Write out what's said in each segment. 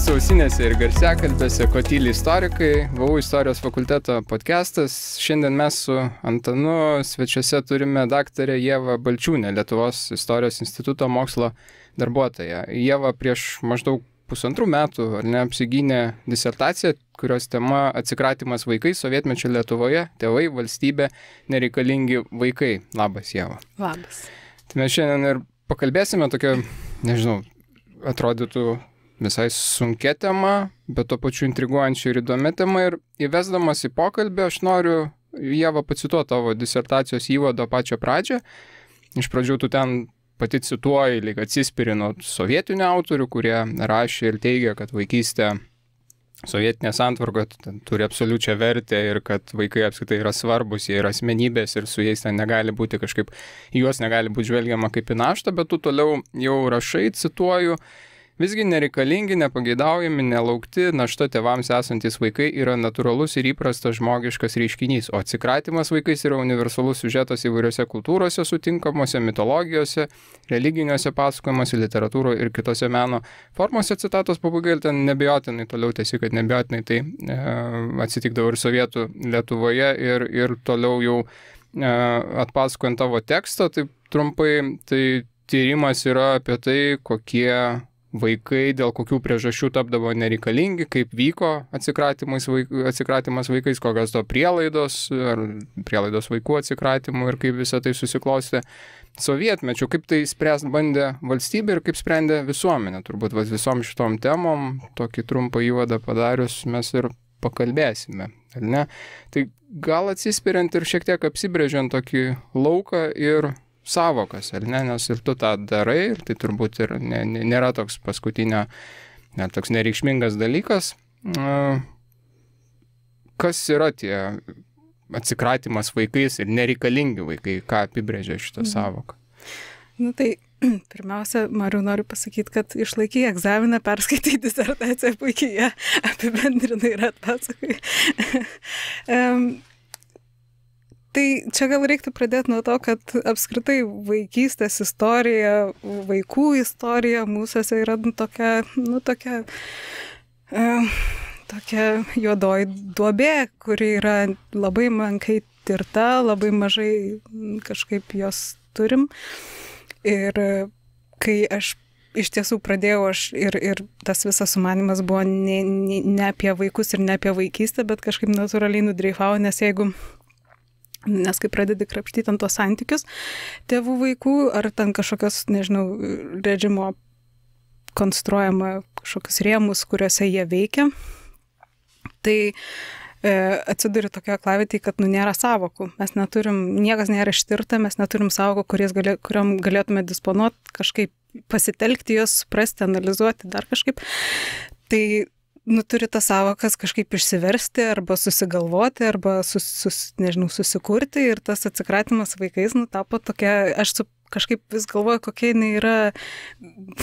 Jūsų ausinėse ir garsiakalbėse Ko tyli istorikai, VU istorijos fakulteto podcastas. Šiandien mes su Antanu svečiuose turime daktarę Ievą Balčiūnę, Lietuvos istorijos instituto mokslo darbuotoją. Ieva prieš maždaug 1,5 metų apsigynė disertaciją, kurios tema atsikratymas vaikais sovietmečio Lietuvoje, tėvai, valstybė, nereikalingi vaikai. Labas, Ieva. Labas. Tai mes šiandien ir pakalbėsime tokia, atrodytų visai sunkia tema, bet to pačiu intriguojančia ir įdomia tema. Ir įvesdamas į pokalbį, aš noriu, Ieva, pacituoti tavo disertacijos įvado pačią pradžią. Iš pradžių tu ten pati cituoji, lyg atsispiri nuo sovietinių autorių, kurie rašė ir teigia, kad vaikystė sovietinė santvarka turi absoliučią vertę ir kad vaikai apskritai yra svarbus, jie yra asmenybės ir su jais ten negali būti kažkaip, juos negali būti žvelgiama kaip į naštą, bet tu toliau jau rašai, cituoju, visgi nereikalingi, nepageidaujami, nelaukti, našta tėvams esantys vaikai yra natūralus ir įprastas žmogiškas reiškinys, o atsikratymas vaikais yra universalus siužetas įvairiose kultūrose sutinkamose, mitologijose, religiniuose pasakojimuose, literatūroje ir kitose meno formose. Citatos pabaiga ir ten nebejotinai, toliau tiesi, kad nebejotinai tai atsitikdavo ir sovietų Lietuvoje ir toliau jau atpasakojant tavo tekstą, tai trumpai, tai tyrimas yra apie tai, kokie vaikai dėl kokių priežasčių tapdavo nereikalingi, kaip vyko atsikratymas vaikais, kokios to prielaidos, ar prielaidos vaikų atsikratymų ir kaip visą tai susiklostė sovietmečiu, kaip tai spręst bandė valstybė ir kaip sprendė visuomenė. Turbūt visom šitom temom, tokį trumpą įvadą padarius, mes ir pakalbėsime, ar ne? Tai gal atsispiriant ir šiek tiek apsibrėžiant tokį lauką ir savokas, ar ne, nes ir tu tą darai, ir tai turbūt ir nėra toks paskutinio, net toks nereikšmingas dalykas. Kas yra tie atsikratymas vaikais ir nereikalingi vaikai, ką apibrėžia šitą savoką? Tai pirmiausia, noriu pasakyti, kad išlaikai egzaminą, perskaitai disertaciją, puikiai ją apibendrinai ir atpasakai. Tai čia gal reiktų pradėti nuo to, kad apskritai vaikystės istorija, vaikų istorija mūsuose yra tokia juodoji duobė, kuri yra labai menkai tirta, labai mažai kažkaip jos turim. Ir kai aš iš tiesų pradėjau, ir tas visas sumanymas buvo ne apie vaikus ir ne apie vaikystę, bet kažkaip natūraliai nudreifavo, nes kai pradedi krapštyti ant tos santykius tėvų vaikų, ar ten kažkokios, režimo konstruojama kažkokius rėmus, kuriuose jie veikia, tai atsiduri tokio aklavietėje, kad nėra savokų. Mes neturim, niekas nėra ištirta, mes neturim savokų, kuriam galėtume disponuoti, kažkaip pasitelkti jos, suprasti, analizuoti, dar kažkaip. Tai turi tas savokas kažkaip išsiversti arba susigalvoti arba susikurti, ir tas atsikratymas vaikais tapo tokia, aš kažkaip vis galvoju, kokia jinai yra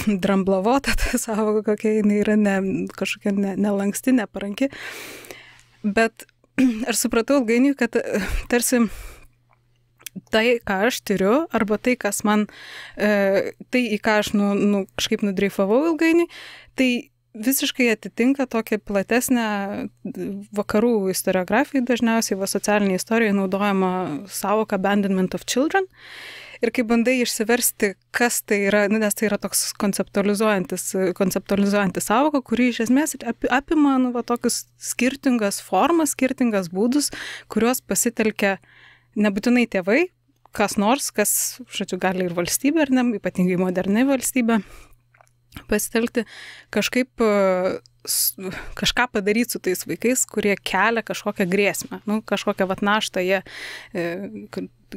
dramblavota ta savoka, kokia jinai yra kažkokia nelanksti, neparanki. Bet aš supratau ilgainiui, kad tarsi tai, ką aš tyriu, arba tai, kas man, tai, į ką aš kažkaip nudreifavau ilgainiui, tai visiškai atitinka tokią platesnę vakarų istoriografijai, dažniausiai socialinėje istorijoje naudojama savoka abandonment of children. Ir kai bandai išsiversti, kas tai yra, nes tai yra toks konceptualizuojantis savoka, kuri iš esmės apima tokius skirtingas formas, skirtingas būdus, kuriuos pasitelkia nebūtinai tėvai, kas nors, kas, gali ir valstybė, ar ne, ypatingai moderni valstybė, pasitelkti kažkaip kažką padaryti su tais vaikais, kurie kelia kažkokią grėsmę, kažkokią naštą jie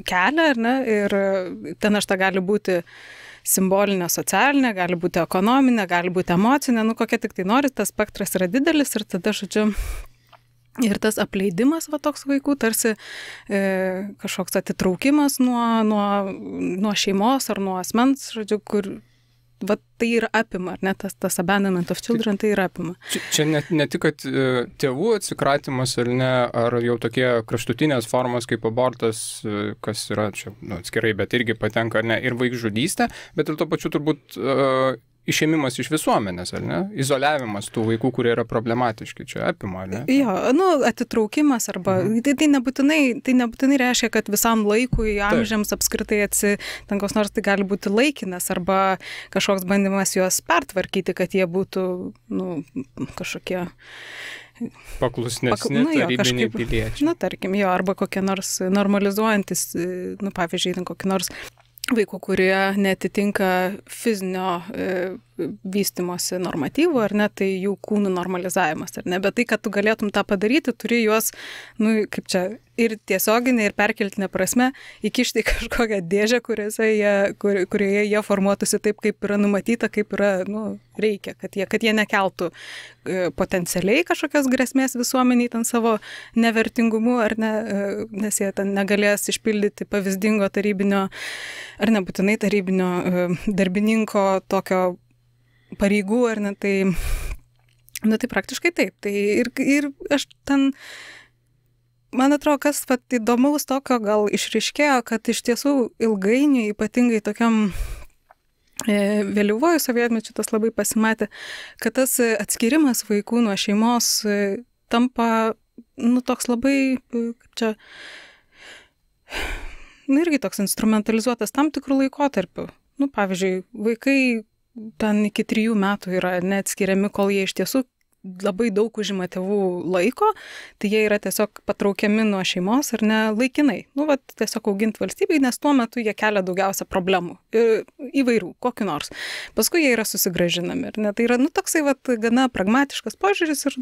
kelia, ar ne, ir ta našta gali būti simbolinė, socialinė, gali būti ekonominė, gali būti emocinė, kokia tik tai nori, tas spektras yra didelis, ir tada, ir tas apleidimas toks vaikų, tarsi kažkoks atitraukimas nuo šeimos ar nuo asmens, kur tai ir apima, ar ne, tas abandonment of children tai ir apima. Čia ne tik, kad tėvų atsikratymas, ar ne, ar jau tokie kraštutinės formos kaip abortas, kas yra čia atskirai, bet irgi patenka, ar ne, ir vaikžudystė, bet ir to pačiu turbūt išėmimas iš visuomenės, ar ne? Izoliavimas tų vaikų, kurie yra problematiški, čia apima, ar ne? Jo, atitraukimas arba tai nebūtinai reiškia, kad visam laikui, amžiams apskritai ten koks nors tai gali būti laikinas arba kažkoks bandymas juos pertvarkyti, kad jie būtų, kažkokie paklusnesni, tarybiniai piliečiai. Tarkim, arba kokie nors normalizuojantis, pavyzdžiui, kokie nors vaikų, kurie netitinka fizinio vystimosi normatyvų, ar ne, tai jų kūnų normalizavimas, ar ne, bet tai, kad tu galėtum tą padaryti, turi juos, kaip čia, ir tiesioginė, ir perkeltinė prasme, įkišti į kažkokią dėžę, kurioje jie formuotųsi taip, kaip yra numatyta, kaip yra, reikia, kad jie nekeltų potencialiai kažkokios grėsmės visuomeniai ten savo nevertingumu, ar ne, nes jie ten negalės išpildyti pavyzdingo tarybinio, ar nebūtinai tarybinio darbininko tokio pareigų, ar ne, tai praktiškai taip. Tai ir aš ten, man atrodo, kas įdomaus tokio gal išryškėjo, kad iš tiesų ilgainiui, ypatingai tokiam vėlyvuoju sovietmečiu tas labai pasimatė, kad tas atskirimas vaikų nuo šeimos tampa, toks labai, kaip čia, irgi toks instrumentalizuotas tam tikrų laikotarpių. Pavyzdžiui, vaikai ten iki 3 metų yra neatskiriami, kol jie iš tiesų labai daug užima tėvų laiko, tai jie yra tiesiog patraukiami nuo šeimos ar ne laikinai. Tiesiog auginti valstybei, nes tuo metu jie kelia daugiausia problemų. Įvairių, kokiu nors. Paskui jie yra susigrąžinami. Ne? Tai yra, toksai, gana pragmatiškas požiūris ir,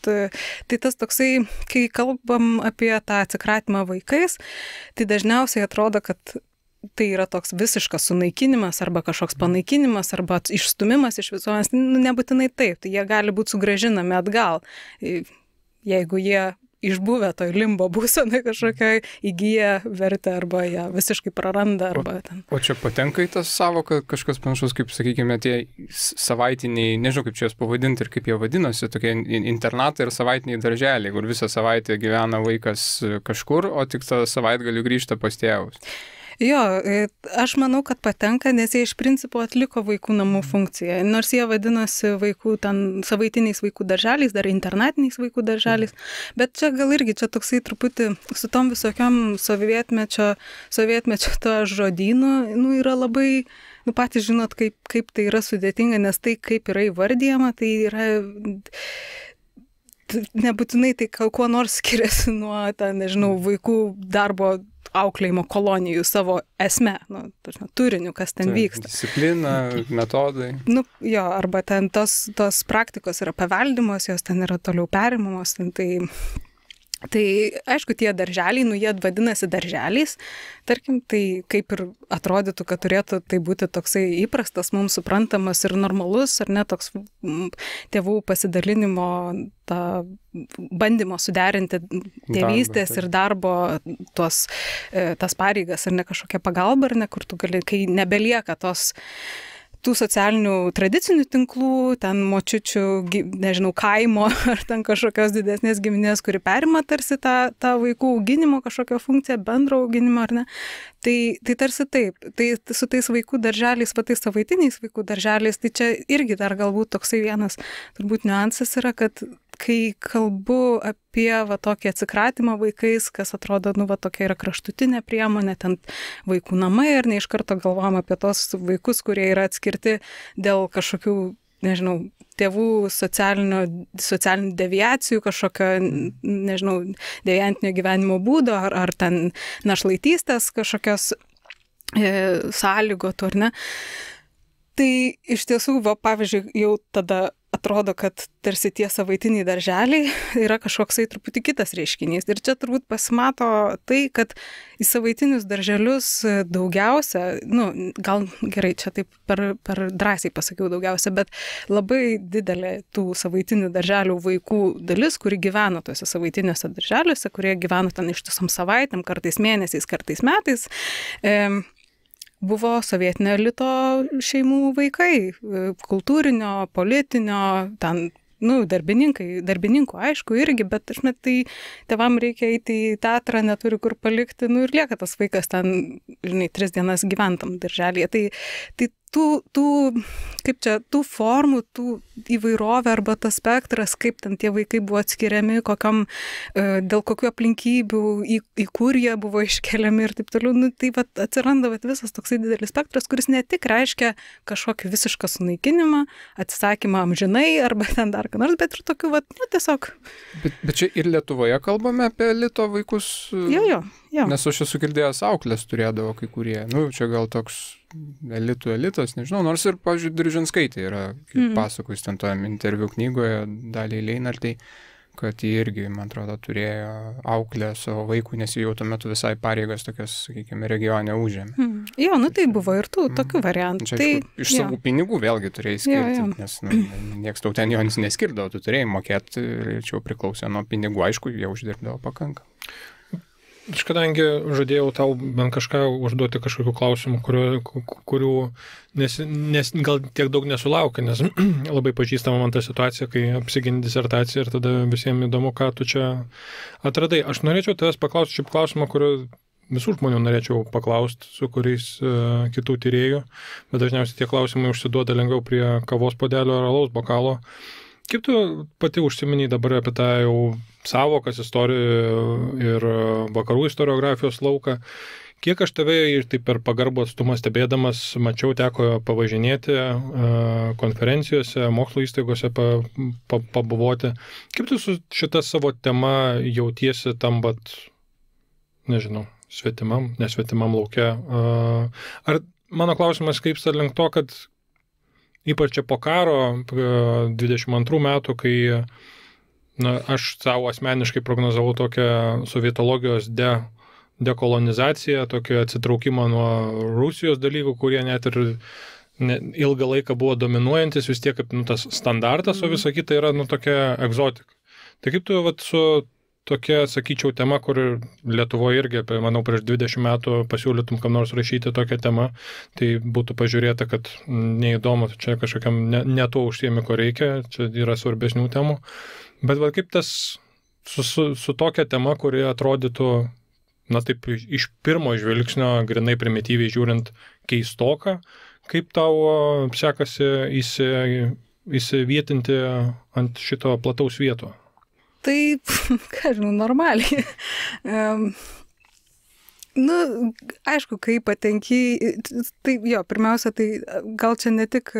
tai tas toksai, kai kalbam apie tą atsikratymą vaikais, tai dažniausiai atrodo, kad tai yra toks visiškas sunaikinimas arba kažkoks panaikinimas arba išstumimas iš visuomenės. Nebūtinai taip, tai jie gali būti sugrąžinami atgal, jeigu jie išbuvę toj limbo būsenai kažkokiai įgyja vertę arba ją visiškai praranda. O čia patenka į tą savoką kažkas panašus, kaip, sakykime, tie savaitiniai, nežinau kaip čia jas pavadinti ir kaip jie vadinosi, tokie internatai ir savaitiniai darželiai, kur visą savaitę gyvena vaikas kažkur, o tik tą savaitgalį grįžta pas tėvus. Jo, aš manau, kad patenka, nes jie iš principo atliko vaikų namų funkciją. Nors jie vadinosi vaikų ten savaitiniais vaikų darželiais, dar internatiniais vaikų darželiais, bet čia gal irgi čia toksai truputį su tom visokiom sovietmečio to žodynu, yra labai, patys žinot, kaip tai yra sudėtinga, nes tai kaip yra įvardyjama, tai yra nebūtinai tai kuo nors skiriasi nuo, vaikų darbo auklėjimo kolonijų savo esme, turiniu, kas ten vyksta. Disciplina, metodai. Arba ten tos praktikos yra paveldimos, jos ten yra toliau perimamos, tai aišku, tie darželiai, jie vadinasi darželiais, tarkim, tai kaip ir atrodytų, kad turėtų tai būti toksai įprastas, mums suprantamas ir normalus, ar ne, toks tėvų pasidalinimo, bandymo suderinti tėvystės ir darbo tas pareigas, ar ne kažkokia pagalba, ar ne, kur tu gali, kai nebelieka tų socialinių tradicinių tinklų, ten močiučių, nežinau, kaimo ar ten kažkokios didesnės giminės, kuri perima tarsi tą vaikų auginimo kažkokią funkciją, bendro auginimo, ar ne. Tai tarsi taip. Tai su tais vaikų darželiais, tais savaitiniais vaikų darželiais, tai čia irgi dar galbūt toksai vienas turbūt niuansas yra, kad kai kalbu apie tokį atsikratymą vaikais, kas atrodo, tokia yra kraštutinė priemonė, ten vaikų namai, ir ne iš karto galvom apie tos vaikus, kurie yra atskirti dėl kažkokių, nežinau, tėvų socialinių deviacijų, kažkokio, nežinau, deviantinio gyvenimo būdo, ar ten našlaitystės kažkokios sąlygotų, ar ne. Tai iš tiesų, pavyzdžiui, jau tada atrodo, kad tarsi tie savaitiniai darželiai yra kažkoksai truputį kitas reiškinys. Ir čia turbūt pasimato tai, kad į savaitinius darželius daugiausia, gal gerai, čia taip per drąsiai pasakiau daugiausia, bet labai didelė tų savaitinių darželių vaikų dalis, kuri gyveno tuose savaitiniuose darželiuose, kurie gyveno ten ištisom savaitėm, kartais mėnesiais, kartais metais, buvo sovietinio elito šeimų vaikai, kultūrinio, politinio, ten, darbininkų, aišku, irgi, bet tai tėvam reikia eiti į teatrą, neturi kur palikti, ir lieka tas vaikas ten žinai, 3 dienas gyventam darželyje. Tai tų formų, tų įvairovė arba tas spektras, kaip ten tie vaikai buvo atskiriami, dėl kokių aplinkybių, į kur jie buvo iškeliami ir taip toliau, tai atsiranda visas toksai didelis spektras, kuris ne tik reiškia kažkokį visišką sunaikinimą, atsisakymą amžinai arba ten dar ką nors, bet ir tokių, tiesiog. Bet čia ir Lietuvoje kalbame apie elito vaikus? Jo. Nes aš esu girdėjęs, auklės turėdavo kai kurie. Čia gal toks elitas, nežinau, nors ir, pavyzdžiui, Diržinskaitė yra, kaip pasakojus ten toje interviu knygoje Daliai Leinartei, kad jie irgi, man atrodo, turėjo auklę savo vaikų, nes jie jau tuo metu visai pareigas tokias, sakykime, regione užėmė. Jo, tai buvo ir tokių variantų. Čia iš savų pinigų vėlgi turėjai skirti, nes nieks tau ten jo neskirdavo, tu turėjai mokėti ir čia jau priklausė nuo pinigų, aišku, jie uždirbdavo pakankamai. Aš kadangi žadėjau tau bent kažką užduoti kažkokių klausimų, kurių gal tiek daug nesulaukia, nes labai pažįstama man ta situacija, kai apsigini disertaciją ir tada visiems įdomu, ką tu čia atradai. Aš norėčiau tavęs paklausti šiaip klausimą, kurio visų žmonių norėčiau paklausti, su kuriais kitų tyrėjų, bet dažniausiai tie klausimai užsiduoda lengviau prie kavos puodelio ar alaus bokalo. Kaip tu pati užsiminiai dabar apie tą jau savokas istorijų ir vakarų istoriografijos lauką? Kiek aš tave ir taip per pagarbų atstumą stebėdamas mačiau, teko pavažinėti konferencijose, mokslo įstaigose pabuvoti. Kaip tu su šita savo tema jautiesi tam, nežinau, nesvetimam lauke? Ar mano klausimas krypsta link to, kad ypač čia po karo 22 metų, kai aš savo asmeniškai prognozavau tokią sovietologijos dekolonizaciją, tokį atsitraukimą nuo Rusijos dalykų, kurie net ir ilgą laiką buvo dominuojantis, vis tiek kaip tas standartas, o visa kita yra tokia egzotika. Tai kaip tu su tokia, sakyčiau, tema, kur Lietuvoje irgi, manau, prieš 20 metų pasiūlytum kam nors rašyti tokią temą, tai būtų pažiūrėta, kad neįdomu, čia kažkokiam ne tuo užsiemi, ko reikia, čia yra svarbesnių temų. Bet kaip tas su tokia tema, kuri atrodytų, taip iš pirmo žvilgsnio, grinai primityviai žiūrint, keistoka, kaip tau sekasi įsivietinti ant šito plataus vieto? Tai, ką žinau, normaliai. Aišku, kai patenki, tai pirmiausia, tai gal čia ne tik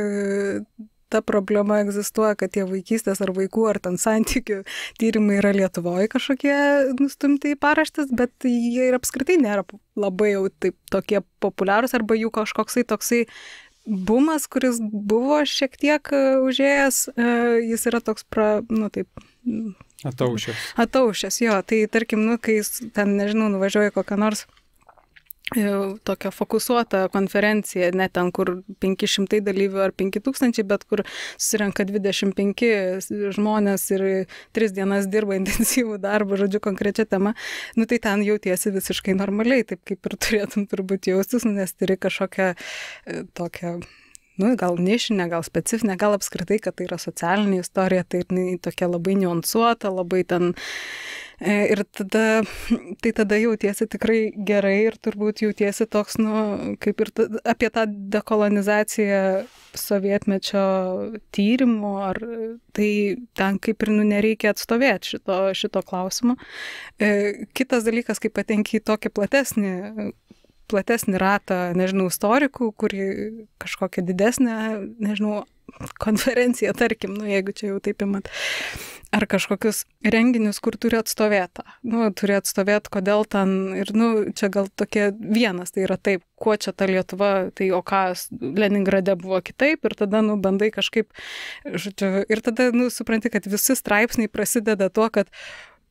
ta problema egzistuoja, kad tie vaikystės ar vaikų ar ten santykių tyrimai yra Lietuvoje kažkokie nustumti į paraštes, bet jie ir apskritai nėra labai jau taip tokie populiarūs arba jų kažkoksai toksai bumas, kuris buvo šiek tiek užėjęs, jis yra toks Ataušęs, jo. Tai tarkim, kai ten, nežinau, nuvažiuoji kokią nors tokią fokusuotą konferenciją, ne ten, kur 500 dalyvių ar 5000, bet kur susirenka 25 žmonės ir 3 dienas dirba intensyvų darbą, žodžiu, konkrečia tema, tai ten jautiesi visiškai normaliai, taip kaip ir turėtum turbūt jaustis, nes turi kažkokią tokią gal nišinė, gal specifinė, gal apskritai, kad tai yra socialinė istorija, tai tokia labai niuansuota, labai ten. Ir tada jautiesi tikrai gerai ir turbūt jautiesi toks, kaip ir apie tą dekolonizaciją sovietmečio tyrimų, ar tai ten kaip ir nereikia atstovėti šito klausimo. Kitas dalykas, kai patenki į tokį platesnį ratą, nežinau, istorikų, kuri kažkokią didesnę, nežinau, konferenciją, tarkim, jeigu čia jau taip imat, ar kažkokius renginius, kur turi atstovėti. Turi atstovėti, kodėl ten, ir čia gal tokie vienas, tai yra taip, kuo čia ta Lietuva, tai o kas Leningrade buvo kitaip, ir tada, bandai kažkaip, ir tada, supranti, kad visi straipsniai prasideda tuo, kad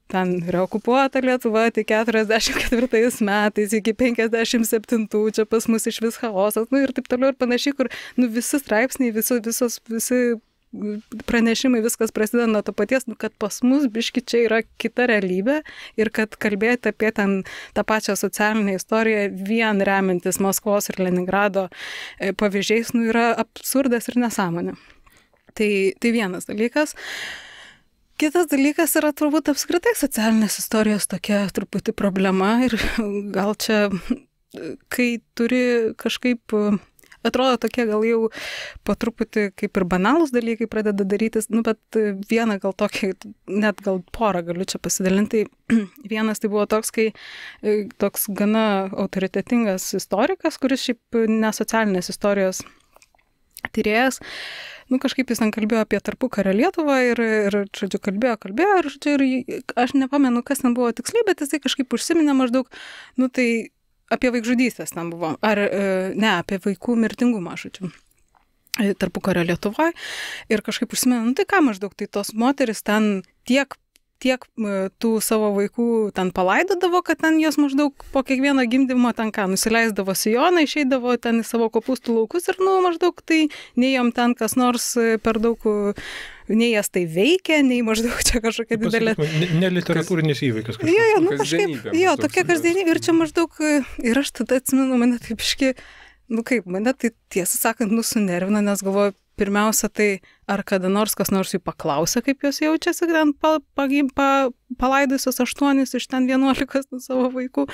ten yra okupuota Lietuva, tai 44 metais iki 57, čia pas mus iš vis chaosas, ir taip toliau ir panašiai, kur visi straipsniai, visi pranešimai, viskas prasideda nuo to paties, kad pas mus biški čia yra kita realybė ir kad kalbėti apie ten tą pačią socialinę istoriją vien remiantis Maskvos ir Leningrado pavyzdžiais, yra absurdas ir nesąmonė. Tai vienas dalykas. Kitas dalykas yra turbūt apskritai socialinės istorijos tokia truputį problema ir gal čia kai turi kažkaip, atrodo tokie gal jau po truputį kaip ir banalūs dalykai pradeda darytis, bet vieną gal tokį, net gal porą galiu čia pasidalinti. Vienas tai buvo toks, kai toks gana autoritetingas istorikas, kuris šiaip nesocialinės istorijos tyrėjas, kažkaip jis ten kalbėjo apie tarpukario Lietuvą ir žodžiu, kalbėjo, ir žodžiu, ir aš nepamenu, kas ten buvo tiksliai, bet jisai kažkaip užsiminė maždaug, tai apie vaikžudystės ten buvo, ar ne, apie vaikų mirtingumą, žodžiu, tarpukario Lietuvoje, ir kažkaip užsiminė, tai ką maždaug, tai tos moteris ten tiek tų savo vaikų ten palaidodavo, kad ten jos maždaug po kiekvieno gimdymo ten nusileisdavo sijoną, išeidavo ten į savo kopūstų laukus ir maždaug tai nei jom ten kas nors per daug, nei jas tai veikia, nei maždaug čia kažkokia didelė... Neliteratūrinis įvykis kažkas. Kažkaip, tokia kasdienybė ir čia maždaug, ir aš tada atsimenu, mane taip mane tai tiesą sakant, sunervina, nes galvoju, pirmiausia, tai ar kada nors kas nors jų paklausė, kaip jos jaučiasi, ten palaidusios 8 iš ten 11 savo vaikų,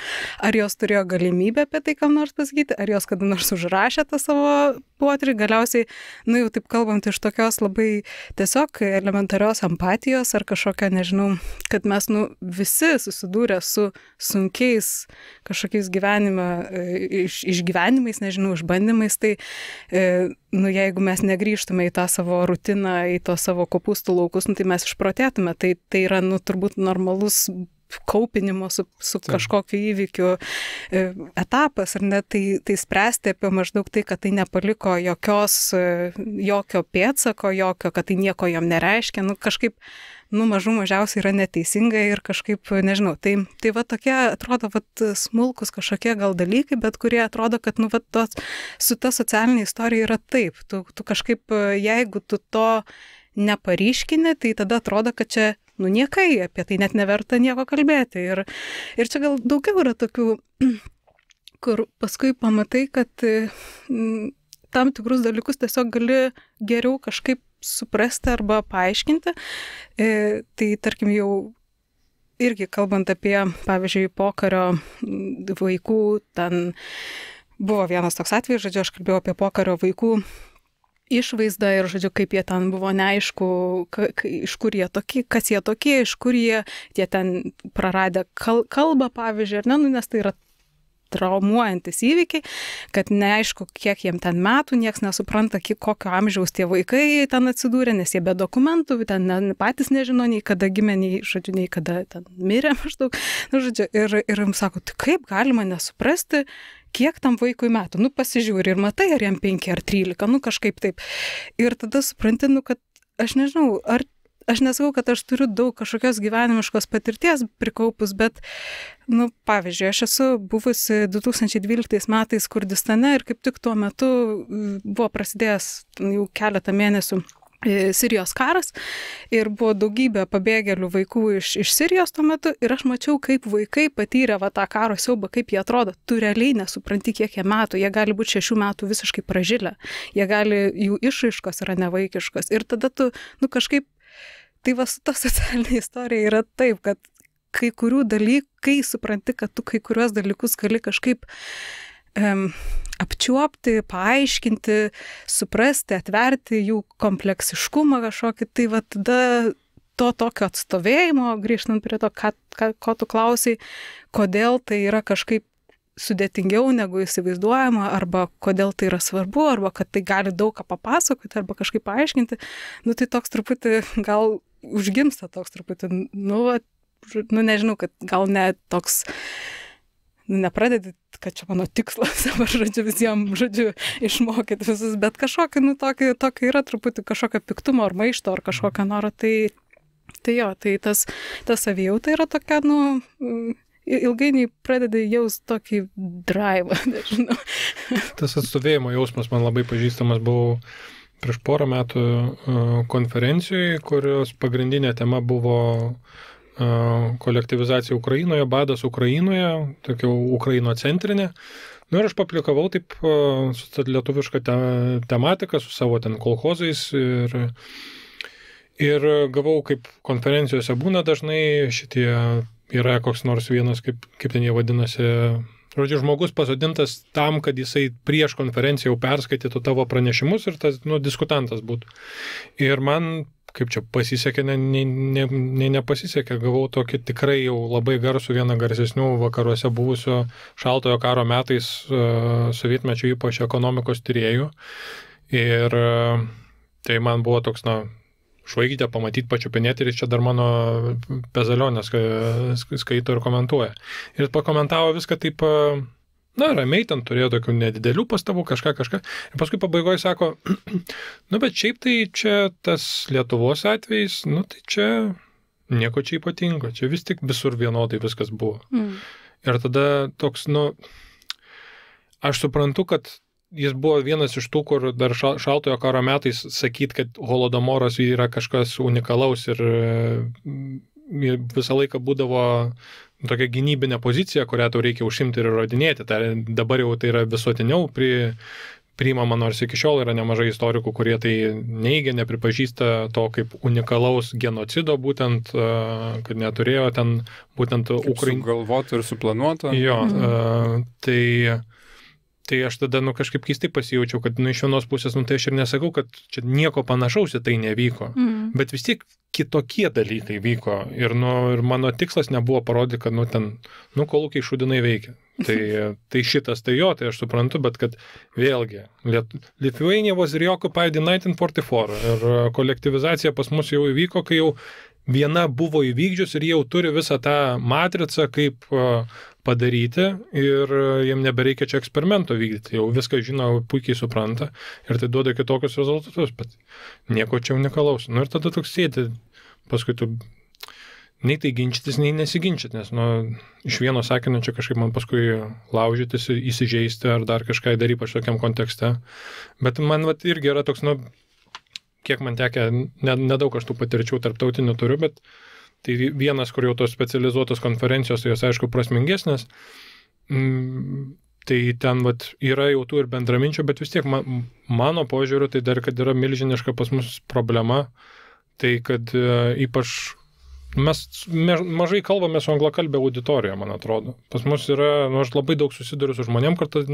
ar jos turėjo galimybę apie tai kam nors pasakyti, ar jos kada nors užrašė tą savo potyrį, galiausiai, jau taip kalbant iš tokios labai tiesiog elementarios empatijos, ar kažkokio, nežinau, kad mes visi susidūrę su sunkiais kažkokiais išgyvenimais, nežinau, išbandymais, tai jeigu mes negrįžtume į tą savo rutiną, į to savo kopūstų laukus, tai mes išprotėtume. Tai yra, turbūt normalus kaupinimo su kažkokiu įvykiu etapas, ar ne, tai spręsti apie maždaug tai, kad tai nepaliko jokio pėdsako, kad tai nieko jom nereiškia, kažkaip, mažiausiai yra neteisinga ir kažkaip, nežinau, tai va tokie, atrodo, smulkus kažkokie gal dalykai, bet kurie atrodo, kad, su ta socialinė istorija yra taip, tu kažkaip, jeigu tu to neparyškini, tai tada atrodo, kad čia, niekai, apie tai net neverta nieko kalbėti. Ir čia gal daugiau yra tokių, kur paskui pamatai, kad tam tikrus dalykus tiesiog gali geriau kažkaip suprasti arba paaiškinti. Tai tarkim jau irgi kalbant apie, pavyzdžiui, pokario vaikų, ten buvo vienas toks atvejis, žodžiu, aš kalbėjau apie pokario vaikų išvaizdą ir, žodžiu, kaip jie ten buvo neaišku, iš kur jie tokie, kas jie tokie, iš kur jie ten praradę kalbą, pavyzdžiui, ar ne, nes tai yra traumuojantis įvykiai, kad neaišku, kiek jiem ten metų, nieks nesupranta, kokio amžiaus tie vaikai ten atsidūrė, nes jie be dokumentų, ten patys nežino, nei kada gimė, nei kada ten mirė maždaug. Žodžiu, ir jums sako, tai kaip galima nesuprasti, kiek tam vaikui metų, pasižiūri ir matai, ar jam 5 ar 13, kažkaip taip. Ir tada supranti, kad aš nežinau, aš nesakau, kad aš turiu daug kažkokios gyvenimiškos patirties prikaupus, bet, pavyzdžiui, aš esu buvusi 2012 metais Kurdistane ir kaip tik tuo metu buvo prasidėjęs jau keletą mėnesių Sirijos karas ir buvo daugybė pabėgėlių vaikų iš Sirijos tuo metu ir aš mačiau, kaip vaikai patyrė tą karo siaubą, kaip jie atrodo. Tu realiai nesupranti, kiek jie metų. Jie gali būti 6 metų visiškai pražilę. Jų išraiškos yra nevaikiškos. Ir tada tu, kažkaip, tai va su ta socialinė istorija yra taip, kad kai kurių dalykai supranti, kad tu kai kuriuos dalykus gali kažkaip apčiuopti, paaiškinti, suprasti, atverti jų kompleksiškumą kažkokį, tai va tada to tokio atstovėjimo, grįžtant prie to, ko tu klausai, kodėl tai yra kažkaip sudėtingiau negu įsivaizduojama, arba kodėl tai yra svarbu, arba kad tai gali daug ką papasakoti, arba kažkaip paaiškinti, tai toks truputį gal užgimsta toks truputį, nežinau, kad gal ne toks nepradedi, kad čia mano tikslas, visiems, išmokyti visus, bet kažkokį, tokio yra truputį kažkokio piktumo ar maišto, ar kažkokio noro, tai jo, tai tas savijauta yra tokia, ilgainiui pradedi jaust tokį drive, nežinau. Tas atstovėjimo jausmas man labai pažįstamas, buvau prieš porą metų konferencijoje, kurios pagrindinė tema buvo kolektyvizacija Ukrainoje, badas Ukrainoje, tokia ukrainocentrinė. Ir aš paplikavau taip su lietuviška tematika, su savo ten kolchozais ir gavau, kaip konferencijose būna dažnai, šitie yra koks nors vienas, kaip ten jie vadinasi, žodžiu, žmogus pasodintas tam, kad jisai prieš konferenciją jau perskaitytų tavo pranešimus ir tas, diskutantas būtų. Ir man, kaip čia, pasisekė, nepasisekė, gavau tokį tikrai jau labai garsų, vieną garsesnių vakaruose buvusio šaltojo karo metais sovietmečio ypač ekonomikos tyrėjų. Ir tai man buvo toks, žvaigždė pamatyti, pačiupinėti ir čia dar mano Pezalionės skaito ir komentuoja. Ir pakomentavo viską taip, ramiai, ten turėjo tokių nedidelių pastabų, kažką. Ir paskui pabaigoje sako, bet šiaip tai čia tas Lietuvos atvejais, tai čia nieko čia ypatingo, čia vis tik visur vienodai viskas buvo. Ir tada toks, aš suprantu, kad jis buvo vienas iš tų, kur dar šaltojo karo metais sakyt, kad holodomoras yra kažkas unikalaus ir visą laiką būdavo tokia gynybinė pozicija, kurią tau reikia užsimti ir įrodinėti. Dabar jau tai yra visuotiniau priimama, nors iki šiol yra nemažai istorikų, kurie tai neigia, nepripažįsta to kaip unikalaus genocido, būtent, kad neturėjo ten būtent Ukrainos. Sugalvota ir suplanuota. Jo, Tai aš tada, kažkaip keistai pasijaučiau, kad, iš vienos pusės, tai aš ir nesakau, kad čia nieko panašaus į tai nevyko, bet vis tiek kitokie dalykai vyko ir mano tikslas nebuvo parodyti, kad, ten, kolūkiai šūdinai veikia. Tai šitas, tai aš suprantu, bet kad vėlgi, Lithuania was reoccupied in 1944 ir kolektyvizacija pas mus jau įvyko, kai jau viena buvo įvykdžius ir jau turi visą tą matricą, kaip padaryti ir jiem nebereikia čia eksperimento vykdyti, jau viską žino, puikiai supranta ir tai duoda kitokius rezultatus, bet nieko čia unikalaus. Ir tada toks sėdi, paskui tu nei tai ginčytis, nei nesiginčyti, nes iš vieno sakinio čia kažkaip man paskui laužytis, įsižeisti ar dar kažką daryti ypač tokiam kontekste. Bet man irgi yra toks, kiek man tekia, nedaug aš tų patirčių tarptautinių turiu, bet tai vienas, kur jau tos specializuotos konferencijos, tai jos aišku prasmingesnės, tai ten yra jau tų ir bendraminčių, bet vis tiek mano požiūriu, tai dar, kad yra milžiniška pas mus problema, tai kad ypač mes mažai kalbame su anglakalbė auditorija, man atrodo. Pas mus yra, aš labai daug susiduriu su žmonėm, kartais,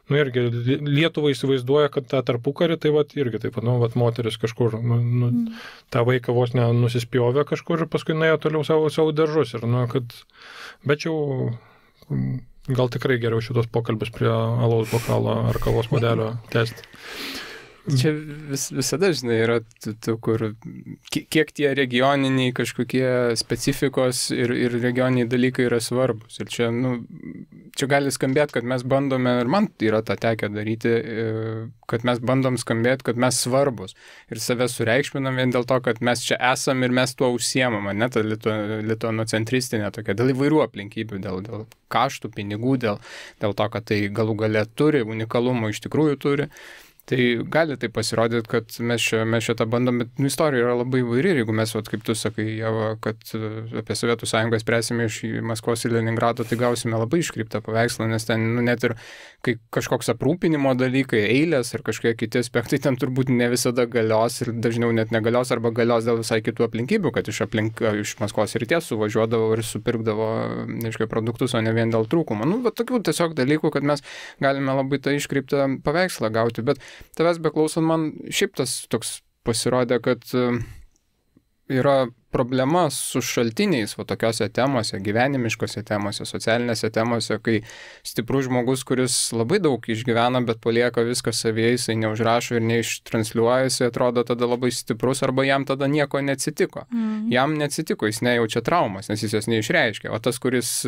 irgi Lietuvą įsivaizduoja, kad tą tarpukarį, tai irgi taip, moteris kažkur, tą vaiką vos nenusispjovė kažkur ir paskui nuėjo toliau savo daržus. Ir, bet jau gal tikrai geriau šitos pokalbis prie alaus bokalo ar kavos puodelio tęsti. Čia visada, žinai, yra kur kiek tie regioniniai kažkokie specifikos ir regioniniai dalykai yra svarbus. Ir čia gali skambėti, kad mes bandome, ir man yra tą tekę daryti, kad mes bandom skambėti, kad mes svarbus. Ir save sureikšminam vien dėl to, kad mes čia esam ir mes tuo užsiemam, ne ta lituanocentristinė tokia, dėl įvairių aplinkybių, dėl kaštų, pinigų, dėl to, kad tai galų gale turi, unikalumo iš tikrųjų turi. Tai gali tai pasirodyti, kad mes šitą bandom, bet istorija yra labai įvairi ir jeigu mes, kaip tu sakai, Ieva, kad apie Sovietų sąjungą spręsime iš Maskvos ir Leningrado, tai gausime labai iškreiptą paveikslą, nes ten net ir kai kažkoks aprūpinimo dalykai, eilės ir kažkokie kiti aspektai ten turbūt ne visada galios ir dažniau net negalios arba galios dėl visai kitų aplinkybių, kad iš Maskvos ryties suvažiuodavo ir supirkdavo, nežinau, produktus, o ne vien dėl trūkumo. Bet tokių tiesiog dalykų, kad mes galime labai tą iškreiptą paveikslą gauti, bet tavęs beklausant man šiaip tas toks pasirodė, kad yra problema su šaltiniais tokiose temose, gyvenimiškose temose, socialinėse temose, kai stiprus žmogus, kuris labai daug išgyvena, bet palieka viską savyje, jisai neužrašo ir neištransliuoja, jisai atrodo tada labai stiprus arba jam tada nieko neatsitiko. Jam neatsitiko, jis nejaučia traumas, nes jis jas neišreiškia. O tas, kuris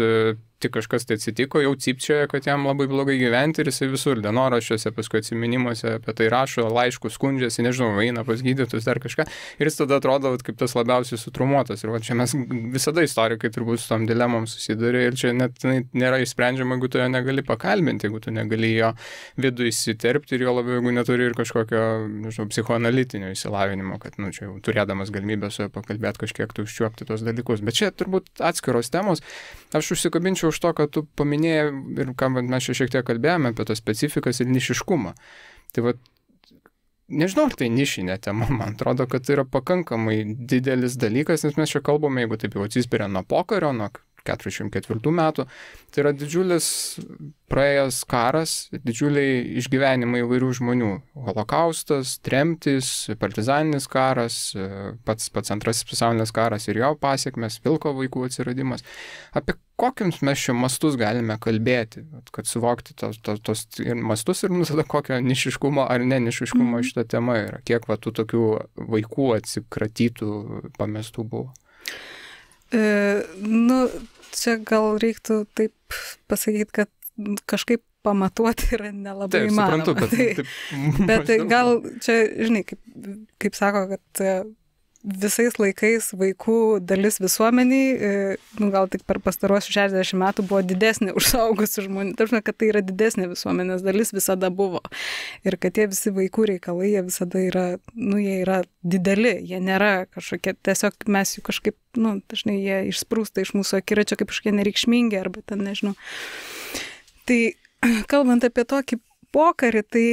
tik kažkas tai atsitiko, jau cypčioja, kad jam labai blogai gyventi ir jisai visur dienoraščiuose, paskui atsiminimuose apie tai rašo, laiškus skundžiasi, nežinau, eina pas gydytus dar kažką ir jis tada atrodo kaip tas labiausiai sutrumuotas. Ir čia mes visada istorikai turbūt su tom dilemom susiduria ir čia net nėra išsprendžiama, jeigu tu jo negali pakalbinti, jeigu tu negali jo vidų įsiterpti ir jo labiau, jeigu neturi ir kažkokio, nežinau, psichoanalitinio išsilavinimo, kad, čia jau turėdamas galimybę su juo pakalbėti kažkiek tu užčiuopti tos dalykus. Bet čia turbūt atskiros temos. Aš užsikabinčiau už to, kad tu paminėjai ir ką mes čia šiek tiek kalbėjome apie tas specifikas ir nišiškumą. Tai nežinau, ar tai nišinė tema, man atrodo, kad tai yra pakankamai didelis dalykas, nes mes čia kalbame, jeigu taip jau atsispiria nuo pokario, nuo 44 metų. Tai yra didžiulis praėjęs karas, didžiuliai išgyvenimai įvairių žmonių. Holokaustas, tremtis, partizaninis karas, pats antrasis pasaulinis karas ir jo pasiekmes, vilko vaikų atsiradimas. Apie kokius mes čia mastus galime kalbėti, kad suvokti tos mastus ir tada kokio nišiškumo ar nenišiškumo šitą temą yra. Kiek tų tokių vaikų atsikratytų, pamestų buvo? Čia gal reiktų taip pasakyti, kad kažkaip pamatuoti yra nelabai įmanoma. Taip, suprantu, bet gal čia, žinai, kaip sako, kad visais laikais vaikų dalis visuomeniai, gal tik per pastaruosius 60 metų buvo didesnė už suaugusių žmonių. Tarp, kad tai yra didesnė visuomenės dalis visada buvo. Ir kad tie visi vaikų reikalai, jie visada yra, jie yra dideli, jie nėra kažkokie, tiesiog mes jų kažkaip, dažnai jie išsprūsta iš mūsų akiračio kaip kažkokie nereikšmingi, arba ten, nežinau. Tai kalbant apie tokį pokarį, tai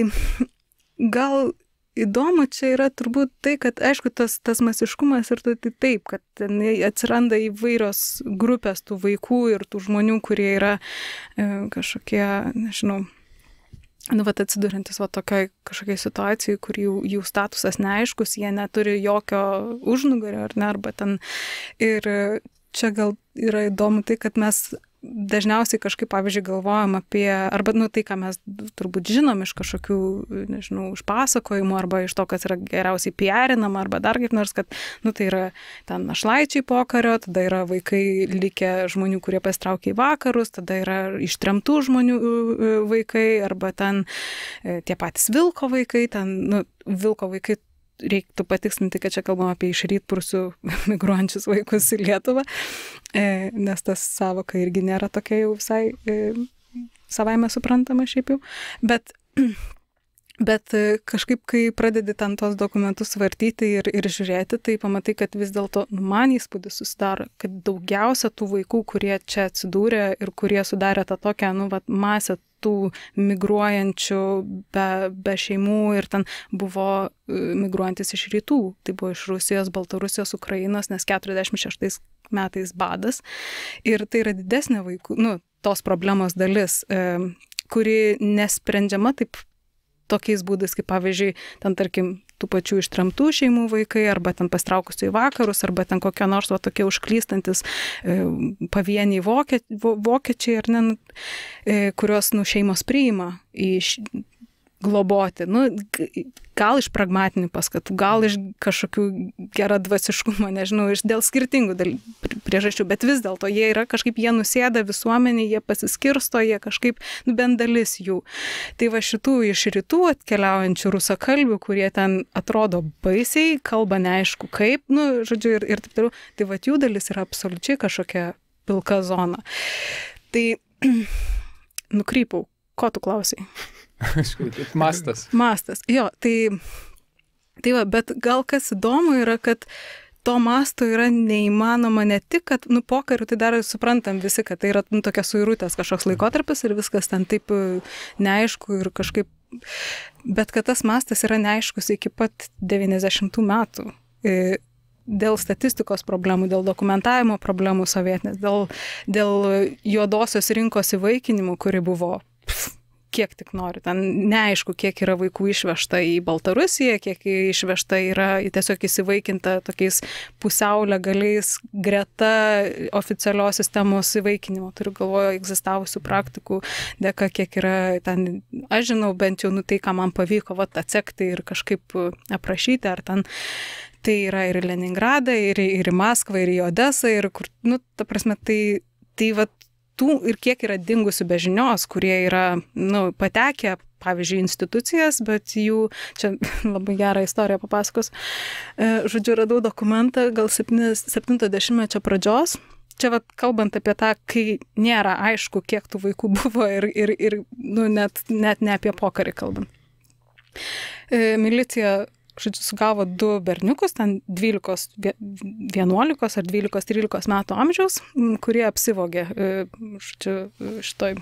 gal įdomu čia yra turbūt tai, kad aišku tas masiškumas ir tai taip, kad ten atsiranda įvairios grupės tų vaikų ir tų žmonių, kurie yra kažkokie, nežinau, atsiduriantis tokioj kažkokiai situacijai, kur jų statusas neaiškus, jie neturi jokio užnugario ar ne, arba ten. Ir čia gal yra įdomu tai, kad mes dažniausiai kažkaip, pavyzdžiui, galvojam apie, arba tai, ką mes turbūt žinom iš kažkokių, nežinau, iš pasakojimų, arba iš to, kas yra geriausiai PR-inama, arba dar kaip nors, kad, tai yra ten našlaičiai pokario, tada yra vaikai likę žmonių, kurie pasitraukia į vakarus, tada yra ištremtų žmonių vaikai, arba ten tie patys vilko vaikai, vilko vaikai. Reiktų patikslinti, kad čia kalbam apie iš rytprūsių migruojančius vaikus į Lietuvą, nes tas savoka irgi nėra tokia jau visai savaime suprantama šiaip jau. Bet kažkaip, kai pradedi ten tos dokumentus vartyti ir žiūrėti, tai pamatai, kad vis dėlto man įspūdis susidaro, kad daugiausia tų vaikų, kurie čia atsidūrė ir kurie sudarė tą tokią, masę tų migruojančių be šeimų ir ten buvo migruojantis iš rytų. Tai buvo iš Rusijos, Baltarusijos, Ukrainos, nes 46 metais badas. Ir tai yra didesnė vaikų, tos problemos dalis, kuri nesprendžiama taip tokiais būdais, kaip pavyzdžiui, ten tarkim tų pačių ištremtų šeimų vaikai, arba ten pastraukusių į vakarus, arba ten kokie nors tokie užklystantis pavieniai vokiečiai, ar ne, kurios šeimos priima globoti. Gal iš pragmatinių paskatų, gal iš kažkokių geradvasiškumo, nežinau, dėl skirtingų priežasčių, bet vis dėlto jie yra kažkaip, jie nusėda visuomenį, jie pasiskirsto, jie kažkaip, bent dalis jų. Tai va šitų iš rytų atkeliaujančių rusakalbių, kurie ten atrodo baisiai, kalba neaišku kaip, žodžiu, ir taip toliau, tai va jų dalis yra absoliučiai kažkokia pilka zona. Tai nukrypau. Ko tu klausai? Mastas. Mastas, jo, tai va, bet gal kas įdomu yra, kad to masto yra neįmanoma ne tik, kad, pokariu tai dar suprantam visi, kad tai yra tokia suirutės kažkoks laikotarpis ir viskas ten taip neaišku ir kažkaip, bet kad tas mastas yra neaiškus iki pat 90 metų. Dėl statistikos problemų, dėl dokumentavimo problemų sovietinės, dėl juodosios rinkos įvaikinimų, kuri buvo kiek tik nori. Ten neaišku, kiek yra vaikų išvežta į Baltarusiją, kiek išvežta yra tiesiog įsivaikinta tokiais pusiau legaliais greta oficialios sistemos įvaikinimo. Turiu galvoje egzistavusių praktikų dėka, kiek yra ten, aš žinau, bent jau tai, ką man pavyko atsekti ir kažkaip aprašyti, ar ten tai yra ir į Leningradą, ir į Maskvą, ir į Odesą, ir kur, ta prasme, tai va, tų ir kiek yra dingusių be žinios, kurie yra, patekę, pavyzdžiui, institucijas, bet jų, čia labai gerą istoriją papasakos. Žodžiu, radau dokumentą, gal 70-mečio pradžios. Čia va, kalbant apie tą, kai nėra aišku, kiek tų vaikų buvo ir net ne apie pokarį kalbant. Milicija, žodžiu, sugavo 2 berniukus, ten 11 ar 12-13 metų amžiaus, kurie apsivogė, žodžiu, šitoj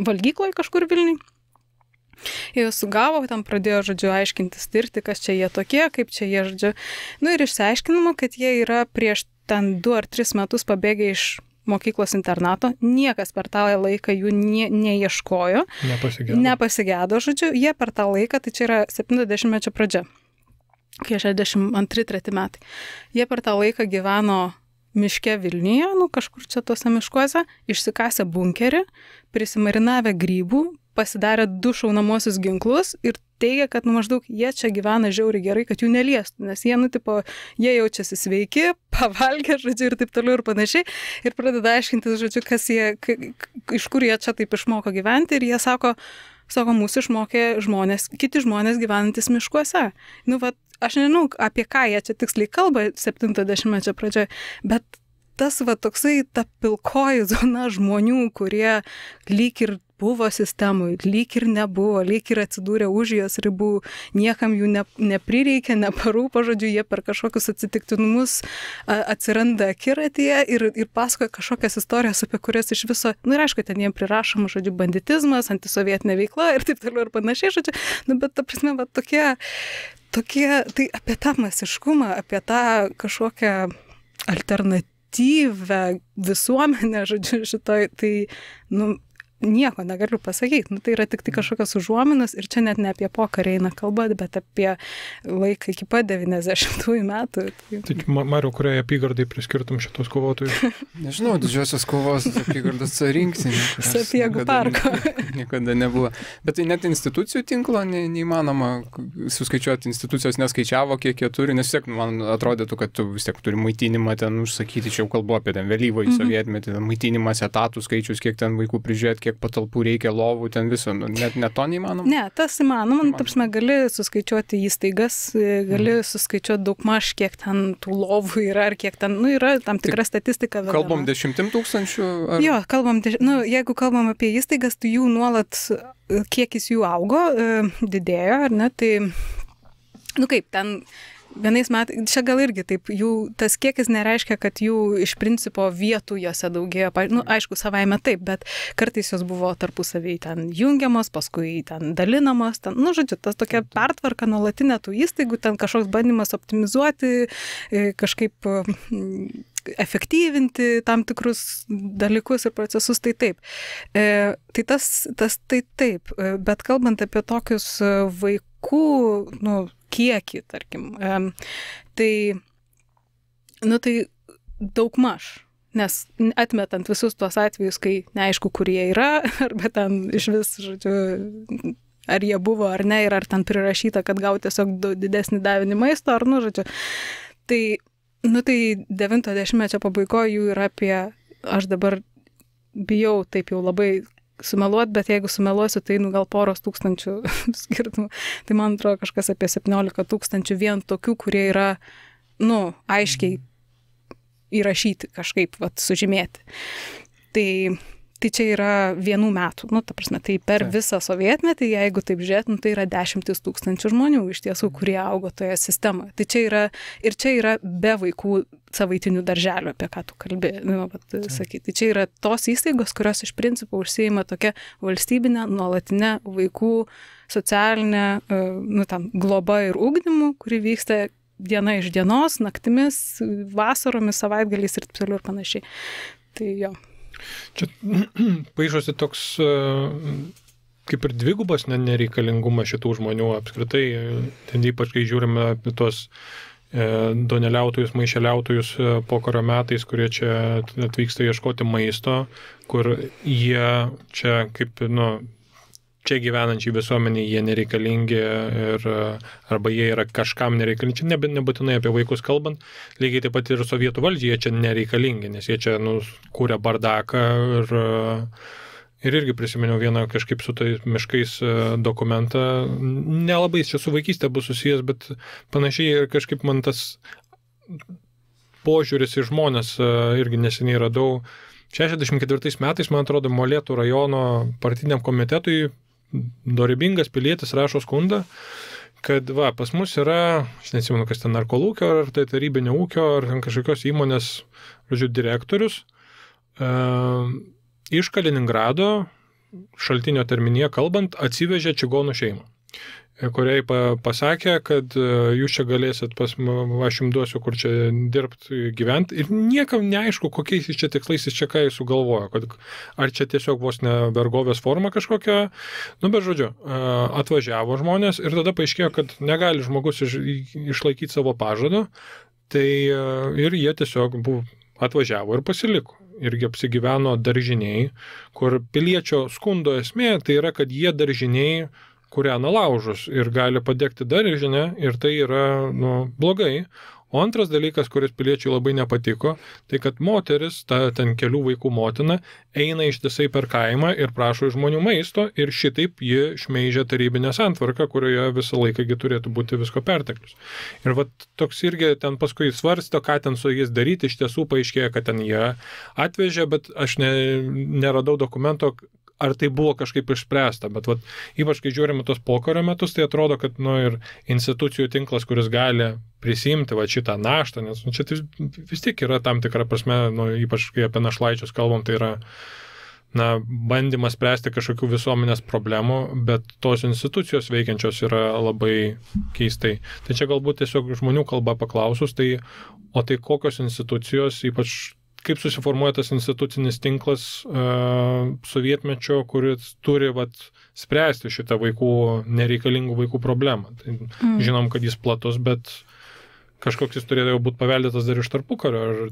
valgykloj kažkur Vilniuj. Jie sugavo, ten pradėjo, žodžiu, aiškintis, tirti, kas čia jie tokie, kaip čia jie, žodžiu. Ir išsiaiškinama, kad jie yra prieš ten 2 ar 3 metus pabėgę iš mokyklos internato, niekas per tą laiką jų neieškojo, nepasigėdo, žodžiu, jie per tą laiką, tai čia yra 70-mečio pradžia, kai 62-3 metai, jie per tą laiką gyveno miške Vilniuje, kažkur čia tuose miškuose, išsikasė bunkerį, prisimarinavę grybų, pasidarė 2 šaunamosius ginklus ir teigia, kad maždaug jie čia gyvena žiauriai gerai, kad jų neliestų, nes jie, jie jaučiasi sveiki, pavalgę, žodžiu, ir taip toliau ir panašiai, ir pradeda aiškintis, žodžiu, iš kur jie čia taip išmoko gyventi, ir jie sako, mūsų išmokė kiti žmonės gyvenantis miškuose. Aš nežinau, apie ką jie čia tiksliai kalba 70-mečio pradžioje, bet tas toksai ta pilkoji zona žmonių, kurie lyg ir buvo sistemui, lyg ir nebuvo, lyg ir atsidūrė už jos ribų, niekam jų neprireikia, neparūpo, žodžiu, jie per kažkokius atsitiktinumus atsiranda akiratyje ir pasakoja kažkokias istorijas, apie kurias iš viso, ir aišku, ten jiem prirašoma, žodžiu, banditizmas, antisovietinė veikla ir taip toliau ir panašiai, žodžiu, bet ta prasme, tokie, tai apie tą masiškumą, apie tą kažkokią alternatyvę visuomenę, žodžiu, šitoj, tai, nieko negaliu pasakyti. Tai yra tik kažkokios užuominos ir čia net ne apie pokarį eina kalba, bet apie laiką iki pat 90-ųjų metų. Tai Mariau, kuriai apygardai priskirtum šitos kovotojus? Nežinau, didžiosios kovos apygardos rinktinė. Sapiegų parko. Niekada nebuvo. Bet tai net institucijų tinklo neįmanoma suskaičiuoti. Institucijos neskaičiavo, kiek jie turi, nes vis tiek man atrodytų, kad tu vis tiek turi maitinimą ten užsakyti, čia jau kalbu apie ten vėlyvąjį sovietmetį, maitinimas, etatų skaičius, kiek ten vaikų prižiūrėti, kiek patalpų reikia, lovų, ten viso, net to neįmanoma? Ne, tas įmanoma, tarpsme, gali suskaičiuoti įstaigas, gali suskaičiuoti daugmaž, kiek ten tų lovų yra, ar kiek ten, yra tam tikra statistika. Kalbam 10 000? Ar... Jo, jeigu kalbam apie įstaigas, tai jų nuolat, kiekis jų augo, didėjo, ar ne, tai, kaip ten... Vienais metais, čia gal irgi taip, tas kiekis nereiškia, kad jų iš principo vietų jose daugėjo, aišku, savaime taip, bet kartais jos buvo tarpusavį ten jungiamos, paskui ten dalinamos, žodžiu, tas tokia pertvarka nuolatinė tų įstaigų, ten kažkoks bandymas optimizuoti, kažkaip efektyvinti tam tikrus dalykus ir procesus, tai taip. Tai tas tai taip, bet kalbant apie tokius vaikų, kiekį, tarkim, tai daugmaž, nes atmetant visus tuos atvejus, kai neaišku, kur jie yra, arba ten iš vis, žodžiu, ar jie buvo ar ne, ir ar ten prirašyta, kad gauti tiesiog didesnį davinį maisto, ar, žodžiu, tai 90-mečio pabaigoje jų yra apie, aš dabar bijau taip jau labai sumeluot, bet jeigu sumeluosiu, tai gal poros tūkstančių skirtumų. Tai man atrodo kažkas apie 17 000 vien tokių, kurie yra, aiškiai įrašyti kažkaip, sužymėti. Tai čia yra 1 metų, ta prasme, tai per visą sovietmetį, jeigu taip žiūrėtum, tai yra 10 000 žmonių iš tiesų, kurie augo toje sistemoje. Tai čia yra be vaikų savaitinių darželių, apie ką tu kalbi, sakyti. Tai čia yra tos įstaigos, kurios iš principo užsiima tokia valstybinė, nuolatinė vaikų socialinė, globa ir ugdymu, kuri vyksta diena iš dienos, naktimis, vasaromis, savaitgaliais ir taip toliau ir panašiai. Tai jo. Čia paišosi toks kaip ir dvigubas nereikalingumas šitų žmonių apskritai, ten ypač kai žiūrime apie tos doneliautojus, maišeliautojus pokario metais, kurie čia atvyksta ieškoti maisto, kur jie čia kaip, čia gyvenančiai visuomeniai jie nereikalingi arba jie yra kažkam nereikalingi. Čia nebūtinai apie vaikus kalbant, lygiai taip pat ir sovietų valdžiai jie čia nereikalingi, nes jie čia kūrė bardaką ir irgi prisiminiau vieną kažkaip su tai miškais dokumentą. Nelabai čia su vaikystė bus susijęs, bet panašiai kažkaip man tas požiūris į žmonės irgi neseniai radau. 64 metais, man atrodo, Molėtų rajono partiniam komitetui dorybingas pilietis rašo skundą, kad pas mus yra, aš neatsimenu, kas ten narkolūkio, ar tai tarybinio ūkio, ar kažkokios įmonės, žodžiu, direktorius, iš Kaliningrado, šaltinio terminėje kalbant, atsivežė čigonų šeimą. kuriai pasakė, kad jūs čia galėsit aš jums duosiu, kur čia dirbti, gyventi. Ir niekam neaišku, kokiais čia tikslais jis čia ką jis sugalvojo. Kad ar čia tiesiog vos ne vergovės forma kažkokia. Bet žodžiu, atvažiavo žmonės ir tada paaiškėjo, kad negali žmogus išlaikyti savo pažado. Tai ir jie tiesiog atvažiavo ir pasiliko. Irgi apsigyveno daržiniai, kur piliečio skundo esmė tai yra, kad jie daržiniai kūrena laužus ir gali padegti daržinę ir tai yra blogai. O antras dalykas, kuris piliečiui labai nepatiko, tai kad moteris, ten kelių vaikų motina, eina ištisai per kaimą ir prašo iš žmonių maisto ir šitaip ji šmeižia tarybinę santvarką, kurioje visą laiką turėtų būti visko perteklius. Ir toks irgi ten paskui svarsto, ką ten su jais daryti, iš tiesų paaiškėjo, kad ten jie atvežė, bet aš neradau dokumento, ar tai buvo kažkaip išspręsta, bet ypač kai žiūrime tos pokario metus, tai atrodo, kad ir institucijų tinklas, kuris gali prisimti šitą naštą, nes čia vis tiek yra tam tikra prasme, ypač kai apie našlaičius kalbam, tai yra bandymas spręsti kažkokių visuomenės problemų, bet tos institucijos veikiančios yra labai keistai. Tai čia galbūt tiesiog žmonių kalba paklausus, tai kokios institucijos, ypač kaip susiformuoja tas institucinis tinklas sovietmečio, kuris turi spręsti šitą nereikalingų vaikų problemą. Tai žinom, kad jis platus, bet kažkoks jis turėjo būti paveldėtas dar iš tarpukario.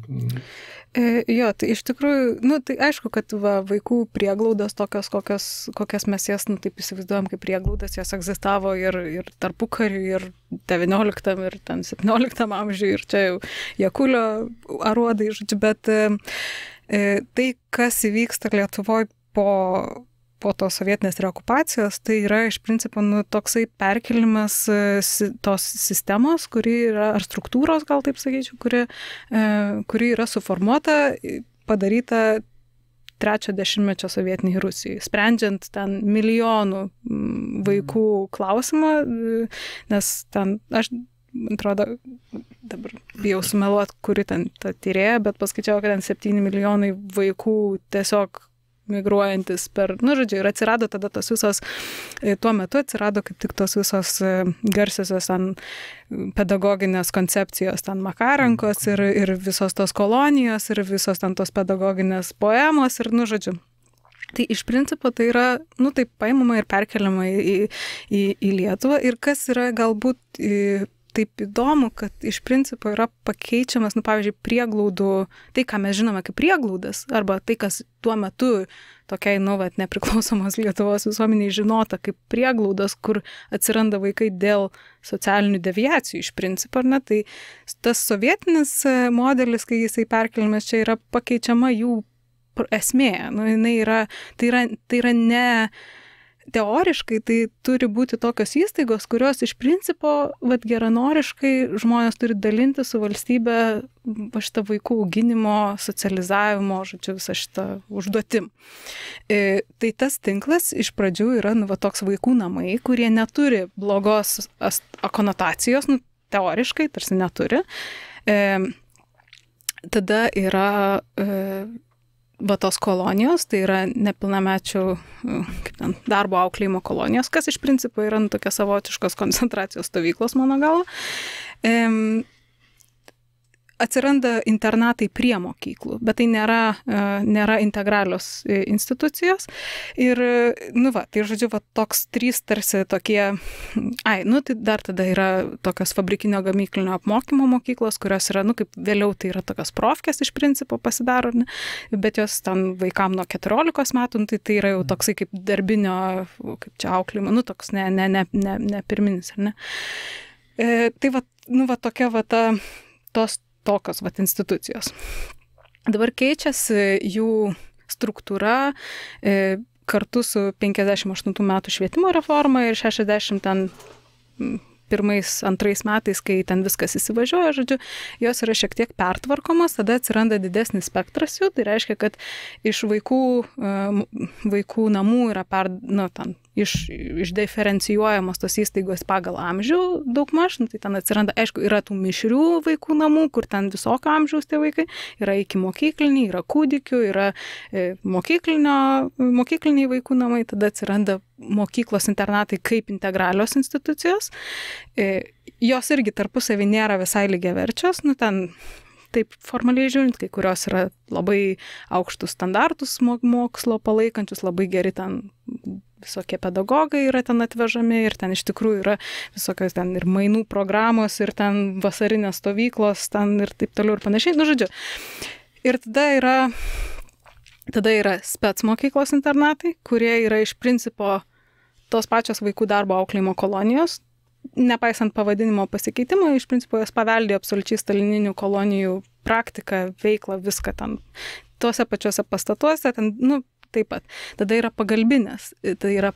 Jo, tai iš tikrųjų, tai aišku, kad vaikų prieglaudos tokios, kokias mes jas, taip įsivaizduojam kaip prieglaudas, jos egzistavo ir tarpukariu, ir 19 ir 17 amžiuje, ir čia jau Jakulio aruodai, žodžiu, bet tai, kas įvyksta Lietuvoje po tos sovietinės reokupacijos, tai yra iš principo toksai perkelimas tos sistemos, kuri yra, ar struktūros, gal taip sakyčiau, kuri yra suformuota, padaryta 30-mečio sovietiniai Rusijai, sprendžiant ten milijonų vaikų klausimą, nes ten, aš atrodo, dabar bijau sumeluot, kuri ten ta tyrėja, bet paskaičiau, kad ten 7 milijonai vaikų tiesiog migruojantis žodžiu, ir atsirado tada tos visos, tuo metu atsirado kaip tik tos visos garsiosios pedagoginės koncepcijos, Makarenkos ir visos tos kolonijos ir visos tos pedagoginės poemos ir, žodžiu. Tai iš principo tai yra, taip paimama ir perkeliama į Lietuvą ir kas yra galbūt taip įdomu, kad iš principo yra pakeičiamas, pavyzdžiui, prieglaudų, tai, ką mes žinome kaip prieglaudas, arba tai, kas tuo metu tokiai, nepriklausomos Lietuvos visuomeniai žinota kaip prieglaudas, kur atsiranda vaikai dėl socialinių deviacijų iš principo, tai tas sovietinis modelis, kai jisai perkeliamas, čia yra pakeičiama jų esmė. Tai yra ne teoriškai, tai turi būti tokios įstaigos, kurios iš principo, geranoriškai žmonės turi dalinti su valstybe šitą vaikų auginimo, socializavimo, žodžiu, visą šitą užduotim. Tai tas tinklas iš pradžių yra toks vaikų namai, kurie neturi blogos konotacijos, teoriškai, tarsi neturi. Tada yra tos kolonijos, tai yra nepilnamečių darbo auklėjimo kolonijos, kas iš principo yra tokia savotiškos koncentracijos stovyklos, mano galva. Atsiranda internatai prie mokyklų, bet tai nėra integralios institucijos. Ir, tai žodžiu, toks 3 tarsi tokie, tai dar tada yra tokios fabrikinio gamyklinio apmokymo mokyklos, kurios yra, kaip vėliau tai yra tokios profkės iš principo pasidaro, bet jos ten vaikam nuo 14 metų, tai yra jau toksai kaip darbinio, kaip čia auklėjimo, toks ne pirminis, ar ne. Tai tokia tos tokios institucijos. Dabar keičiasi jų struktūra kartu su 58 metų švietimo reforma ir 61-2 metais, kai ten viskas įsivažiuoja, žodžiu, jos yra šiek tiek pertvarkomos, tada atsiranda didesnis spektras jų, tai reiškia, kad iš vaikų namų yra išdiferencijuojamos tos įstaigos pagal amžių daugmaž, tai ten atsiranda, aišku, yra tų mišrių vaikų namų, kur ten visokio amžiaus tie vaikai, yra iki mokykliniai, yra kūdikių, yra mokykliniai vaikų namai, tada atsiranda mokyklos internatai kaip integralios institucijos. Jos irgi tarpusavy nėra visai lygiaverčios, ten taip formaliai žiūrint, kai kurios yra labai aukštus standartus mokslo palaikančius, labai geri ten visokie pedagogai yra ten atvežami ir ten iš tikrųjų yra visokios ten ir mainų programos ir ten vasarinės stovyklos ten ir taip toliau ir panašiai, žodžiu. Ir tada yra spec mokyklos internatai, kurie yra iš principo tos pačios vaikų darbo auklėjimo kolonijos, nepaisant pavadinimo pasikeitimo, iš principo jos paveldėjo absoliučiai stalininių kolonijų praktiką, veiklą, viską ten, tuose pačiuose pastatuose, ten, taip pat. Tada yra pagalbinės. Tai yra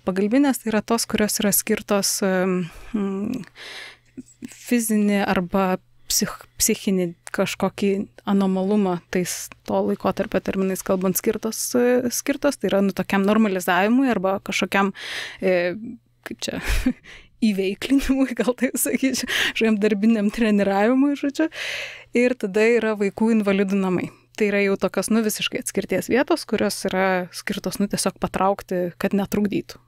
tos, kurios yra skirtos fizinį arba psichinį kažkokį anomalumą, tais to laikotarpio terminais kalbant skirtos, tai yra tokiam normalizavimui arba kažkokiam, kaip čia, įveiklinimui, gal tai sakyčiau, kažkokiam darbiniam treniravimui, žodžiu. Ir tada yra vaikų invalidų namai. Tai yra jau tokios, visiškai atskirties vietos, kurios yra skirtos, tiesiog patraukti, kad netrukdytų,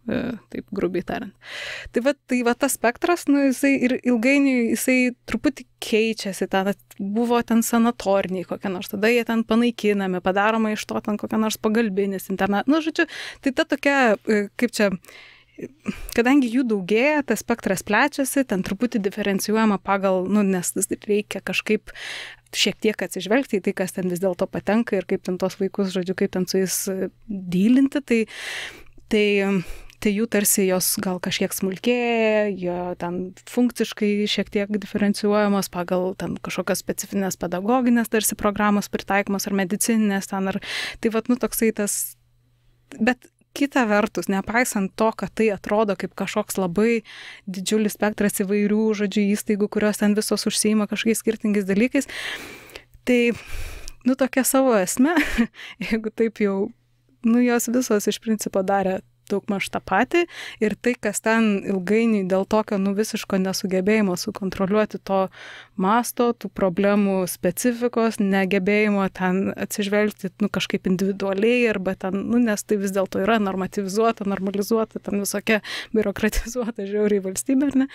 taip grubiai tariant. Tai va tas spektras, jisai ir ilgainiui, jisai truputį keičiasi, buvo ten sanatoriniai kokie nors, tada jie ten panaikinami, padaroma iš to ten kokia nors pagalbinis internatas, žodžiu, tai ta tokia, kaip čia, kadangi jų daugėja, tas spektras plečiasi, ten truputį diferencijuojama pagal, nes reikia kažkaip šiek tiek atsižvelgti į tai, kas ten vis dėlto patenka ir kaip ten tos vaikus, žodžiu, kaip ten su jais dylinti, tai jų tarsi jos gal kažkiek smulkėja, jie ten funkciškai šiek tiek diferencijuojamos pagal ten kažkokios specifinės pedagoginės tarsi programos pritaikomos ar medicininės ten, tai toksai tas, bet kita vertus, nepaisant to, kad tai atrodo kaip kažkoks labai didžiulis spektras įvairių, žodžiu, įstaigų, kurios ten visos užsiima kažkokiais skirtingais dalykais, tai, tokia savo esme, jeigu taip jau, jos visos iš principo darė daugmaž tą patį ir tai, kas ten ilgainiui dėl tokio, visiško nesugebėjimo sukontroliuoti to masto, tų problemų specifikos, negebėjimo ten atsižvelgti, kažkaip individualiai arba ten, nes tai vis dėlto yra normativizuota, normalizuota, ten visokia biurokratizuota žiauriai valstybė, ar ne?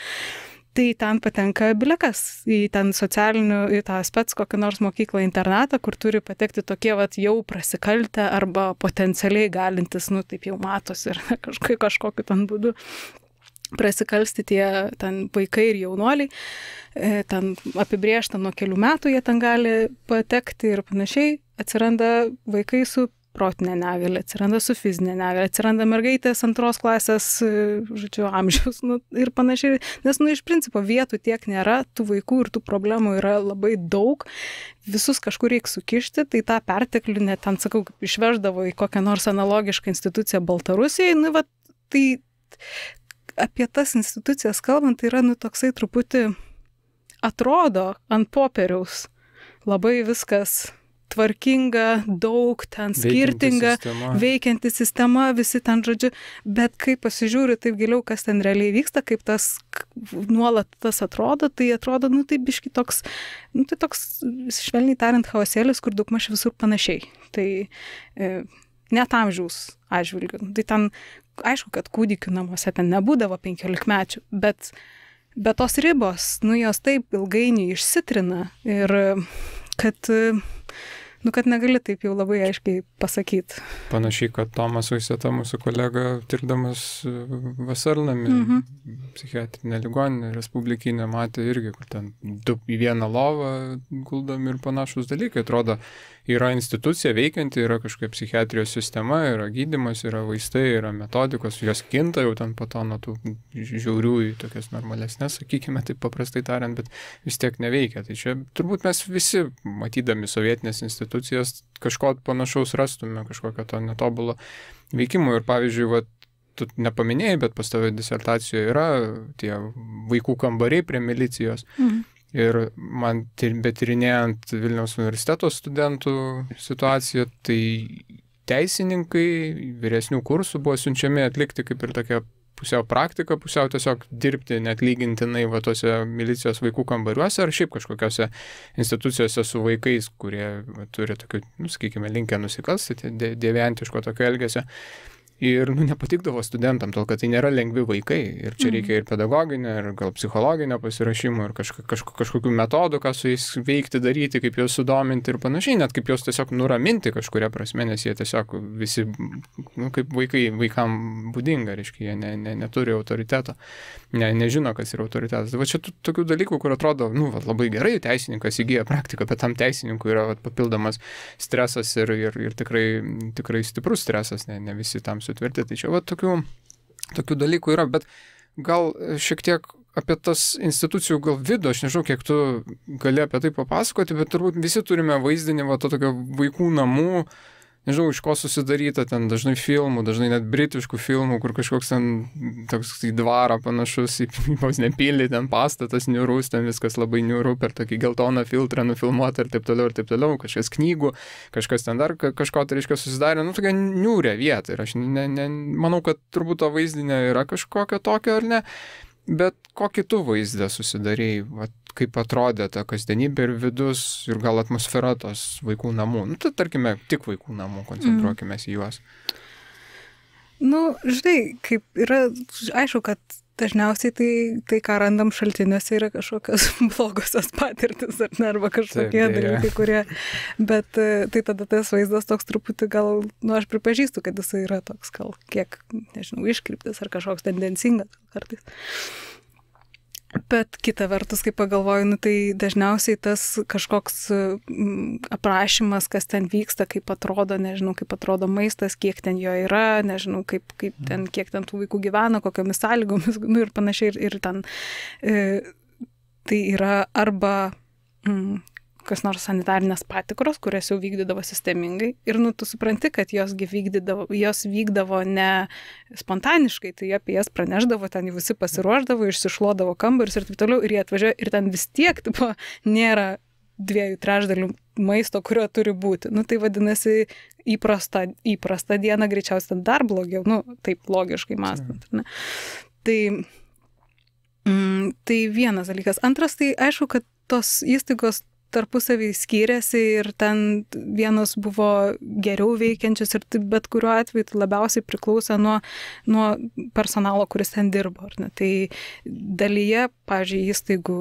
Tai ten patenka bilekas į ten socialinių, į tą spec kokią nors mokyklą internatą, kur turi patekti tokie jau prasikaltę arba potencialiai galintis, taip jau matosi ir kažkokiu ten būdu prasikalsti tie ten vaikai ir jaunuoliai, ten apibrėžta nuo kelių metų jie ten gali patekti ir panašiai, atsiranda vaikai su protinė negalė, atsiranda su fizinė negalė, atsiranda mergaitės 2 klasės, žodžiu, amžiaus ir panašiai, nes, iš principo vietų tiek nėra, tų vaikų ir tų problemų yra labai daug, visus kažkur reikia sukišti, tai tą perteklių net ten, sakau, išveždavo į kokią nors analogišką instituciją Baltarusijai, tai apie tas institucijas kalbant, tai yra, toksai truputį atrodo ant popieriaus labai viskas tvarkinga, daug ten skirtinga, veikianti sistema, visi ten, žodžiu, bet kai pasižiūri taip giliau, kas ten realiai vyksta, kaip tas nuolat tas atrodo, tai atrodo, tai biški toks, tai toks, švelniai tariant, chaosėlis, kur daugmaž visur panašiai. Tai net amžiaus atžvilgiu. Tai ten, aišku, kad kūdikių namuose ten nebūdavo 15 mečių, bet tos ribos, jos taip ilgainiui išsitrina ir kad negali taip jau labai aiškiai pasakyti. Panašiai, kad Tomas Vaiseta, mūsų kolega, tirdamas Vasarnamį, psichiatrinę ligoninę, respublikinę, matė irgi, kur ten 2 į 1 lovą guldomi ir panašus dalykai. Atrodo, yra institucija veikianti, yra kažkokia psichiatrijos sistema, yra gydymas, yra vaistai, yra metodikos, jos kinta jau ten po to nuo tų žiaurių į tokias normalesnės, sakykime, taip paprastai tariant, bet vis tiek neveikia. Tai čia turbūt mes visi, matydami sovietinės institucijas, kažko panašaus rastume, kažkokio to netobulo veikimo. Ir pavyzdžiui, tu nepaminėjai, bet pas tavo disertacijoje yra tie vaikų kambariai prie milicijos. Ir man betyrinėjant Vilniaus universiteto studentų situaciją, tai teisininkai vyresnių kursų buvo siunčiami atlikti kaip ir tokia pusiau praktika, pusiau tiesiog dirbti neatlygintinai va tose milicijos vaikų kambariuose ar šiaip kažkokiose institucijose su vaikais, kurie turi tokių, sakykime, linkę nusikalsti, deviantiško tokio elgesio. Ir nepatikdavo studentam, tol kad tai nėra lengvi vaikai. Ir čia reikia ir pedagoginio, ir gal psichologinio pasirašymo, ir kažkokių metodų, ką su jais veikti, daryti, kaip juos sudominti ir panašiai, net kaip juos tiesiog nuraminti kažkuria prasme, nes jie tiesiog visi, kaip vaikam būdinga, reiškia, jie neturi autoriteto, nežino, kas yra autoritetas. Va čia tokių dalykų, kur atrodo, labai gerai, teisininkas įgyja praktiką, bet tam teisininkui yra papildomas stresas ir tikrai stiprus stresas, ne visi tam sutvirti. Tai čia tokių dalykų yra, bet gal šiek tiek apie tas institucijų gal vidų, aš nežinau, kiek tu gali apie tai papasakoti, bet turbūt visi turime vaizdinį to tokio vaikų namų, nežinau, iš ko susidaryta, ten dažnai filmų, dažnai net britiškų filmų, kur kažkoks ten toks į dvarą panašus, į vos nepilį, ten pastatas niūrus, ten viskas labai niūru, per tokį geltoną filtrą nufilmuota ir taip toliau, kažkas knygų, kažkas ten dar kažko tai reiškia susidarė, tokia niūrė vieta ir aš manau, kad turbūt to vaizdinė yra kažkokio tokio ar ne, bet kokį tu vaizdą susidarėjai, kaip atrodė ta kasdienybė ir vidus ir gal atmosfera tos vaikų namų. Tai tarkime, tik vaikų namų, koncentruokime į juos. Žinai, kaip yra, aišku, kad dažniausiai tai, ką randam šaltiniuose, yra kažkokios blogosios patirtis arba kažkokie dalykai, kurie, bet tai tada tas vaizdas toks truputį gal, aš pripažįstu, kad jis yra toks gal kiek, nežinau, iškryptas ar kažkoks tendencingas kartais. Bet kita vertus, kai pagalvoju, tai dažniausiai tas kažkoks aprašymas, kas ten vyksta, kaip atrodo, nežinau, kaip atrodo maistas, kiek ten jo yra, nežinau, kiek ten tų vaikų gyvena, kokiamis sąlygomis, ir panašiai, ir ten tai yra arba kas nors sanitarinės patikros, kurias jau vykdydavo sistemingai. Ir tu supranti, kad jos vykdavo ne spontaniškai, tai apie jas praneždavo, ten visi pasiruošdavo, išsišluodavo kambarius ir taip toliau, ir jie atvažiuoja ir ten vis tiek nėra 2/3 maisto, kurio turi būti. Tai vadinasi, įprasta diena greičiausiai ten dar blogiau, taip logiškai mąstant. Ne? Tai vienas dalykas. Antras, tai aišku, kad tos įstaigos tarpusavį skyrėsi ir ten vienos buvo geriau veikiančios ir bet kuriuo atveju tai labiausiai priklausė nuo personalo, kuris ten dirbo. Tai dalyje, pavyzdžiui, įstaigų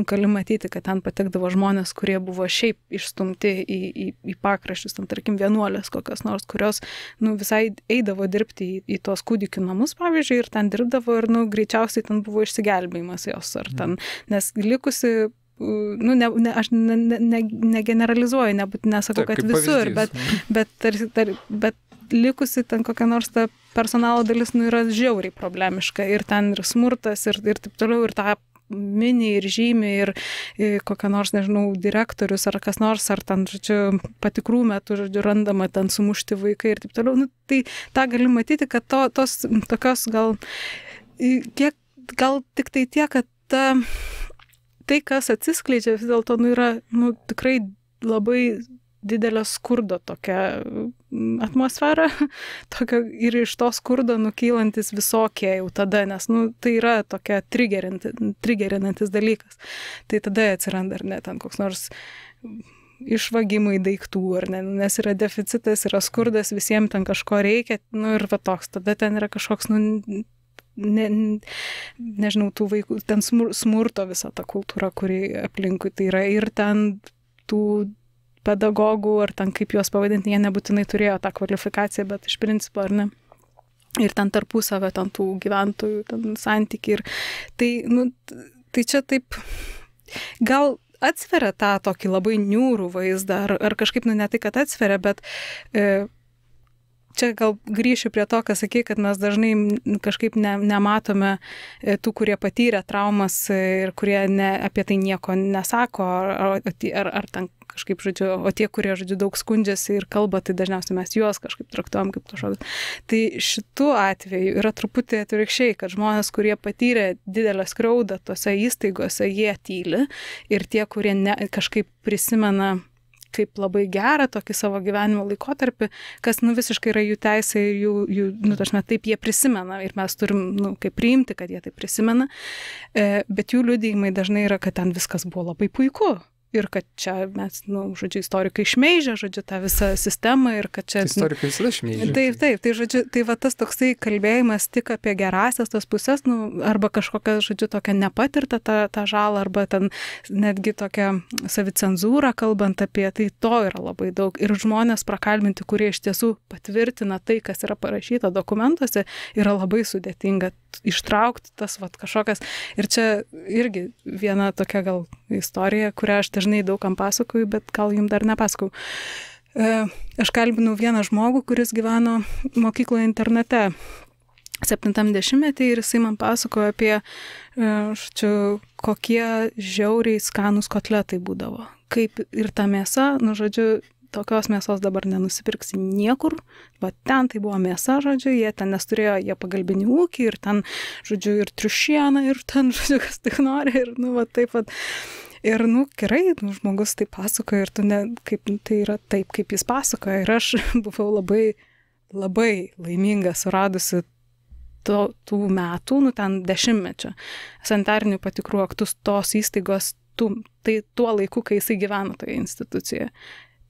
gali matyti, kad ten patekdavo žmonės, kurie buvo šiaip išstumti į pakraščius, tarkim vienuolės kokios nors, kurios visai eidavo dirbti į tuos kūdikių namus, pavyzdžiui, ir ten dirbdavo ir greičiausiai ten buvo išsigelbėjimas jos, ar ten, nes likusi aš negeneralizuoju, nesakau, kad visur, bet likusi ten kokia nors ta personalo dalis yra žiauriai problemiška ir ten ir smurtas ir taip toliau, ir tą mini ir žymi ir kokia nors, nežinau, direktorius ar kas nors, ar ten, patikrų metu, randama ten sumušti vaikai ir taip toliau. Tai tą gali matyti, kad tos tokios gal tik tai tiek, kad tai, kas atsiskleidžia, vis dėlto yra tikrai labai didelio skurdo tokia atmosfera, tokia ir iš to skurdo nukylantis visokie jau tada, nes tai yra tokia trigerinantis dalykas. Tai tada atsiranda, ar ne, ten koks nors išvagimai daiktų, ar ne, nes yra deficitas, yra skurdas, visiems ten kažko reikia, ir toks, tada ten yra kažkoks, nežinau, tų vaikų, ten smurto visa ta kultūra, kuri aplinkui tai yra, ir ten tų pedagogų, ar ten kaip juos pavadinti, jie nebūtinai turėjo tą kvalifikaciją, bet iš principo, ar ne, ir ten tarpusavio, ten tų gyventojų, ten santykiai, ir tai čia taip, gal atsveria tą tokį labai niūrų vaizdą, ar kažkaip, ne tai, kad atsveria, bet čia gal grįšiu prie to, ką sakei, kad mes dažnai kažkaip nematome tų, kurie patyrė traumas ir kurie apie tai nieko nesako, ar ten kažkaip, o tie, kurie, daug skundžiasi ir kalba, tai dažniausiai mes juos kažkaip traktuojam kaip kažkokius. Tai šitų atveju yra truputį atvirkščiai, kad žmonės, kurie patyrė didelę skriaudą tose įstaigose, jie tyli, ir tie, kurie kažkaip prisimena, kaip labai gerą tokį savo gyvenimo laikotarpį, kas, visiškai yra jų teisė ir jų taip jie prisimena ir mes turim, kaip priimti, kad jie tai prisimena, bet jų liudijimai dažnai yra, kad ten viskas buvo labai puiku. Ir kad čia mes, istorikai šmeižia, tą visą sistemą ir kad čia... Istorikai visada šmeižia. Taip, tai va tas toksai kalbėjimas tik apie gerasias tas pusės, arba kažkokią, tokią nepatirtą tą žalą, arba ten netgi tokią savicenzūrą kalbant apie, tai to yra labai daug. Ir žmonės prakalbinti, kurie iš tiesų patvirtina tai, kas yra parašyta dokumentuose, yra labai sudėtinga ištraukti tas kažkokias. Ir čia irgi viena tokia gal istorija, kurią aš dažnai daugam pasakoju, bet gal jums dar nepasakau. Aš kalbinau vieną žmogų, kuris gyveno mokykloje internete 70-metį ir jisai man pasakojo apie, kokie žiauriai skanūs kotletai būdavo. Kaip ir ta mėsa, tokios mėsos dabar nenusipirksi niekur, bet ten tai buvo mėsa, jie ten nesturėjo, jie pagalbinį ūkį ir ten, ir triušieną ir ten, kas tik nori ir, taip pat. Ir, gerai, žmogus tai pasakoja ir tai yra taip, kaip jis pasakoja. Ir aš buvau labai, labai laiminga suradusi tų metų, ten 10-mečio sanitarinių patikrų aktus tos įstaigos, tai tuo laiku, kai jisai gyveno toje institucijoje.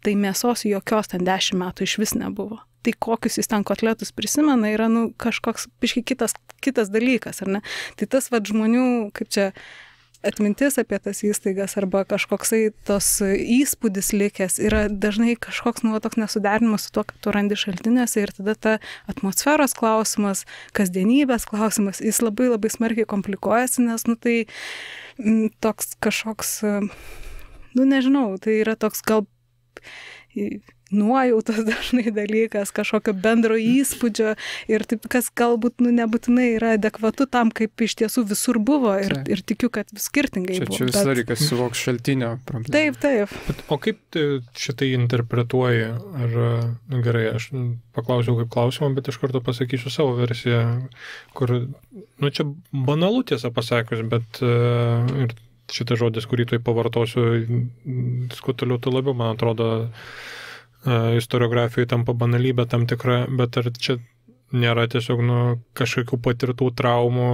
Tai mėsos jokios ten 10 metų iš vis nebuvo. Tai kokius jis ten kotletus prisimena, yra kažkoks biškai kitas dalykas, ar ne? Tai tas žmonių, kaip čia, atmintis apie tas įstaigas arba kažkoksai tos įspūdis likęs yra dažnai kažkoks toks nesuderinimas su tuo, kad tu randi šaltiniuose ir tada ta atmosferos klausimas, kasdienybės klausimas, jis labai labai smarkiai komplikuojasi, nes tai toks kažkoks, nežinau, tai yra toks gal nuojautos dažnai dalykas, kažkokio bendro įspūdžio ir taip, kas galbūt nebūtinai yra adekvatu tam, kaip iš tiesų visur buvo ir tikiu, kad skirtingai buvo. Čia visą reikia suvoks šaltinio problemą. Taip. O kaip šitai interpretuoji? Ar, gerai, aš paklausiau kaip klausimą, bet iš karto pasakysiu savo versiją, kur, čia banalu tiesą pasakius, bet ir šitas žodis, kurį tu pavartosiu, kuo toliau, tu labiau, man atrodo, istoriografijoje tampa banalybė tam tikra, bet ar čia nėra tiesiog kažkokių patirtų traumų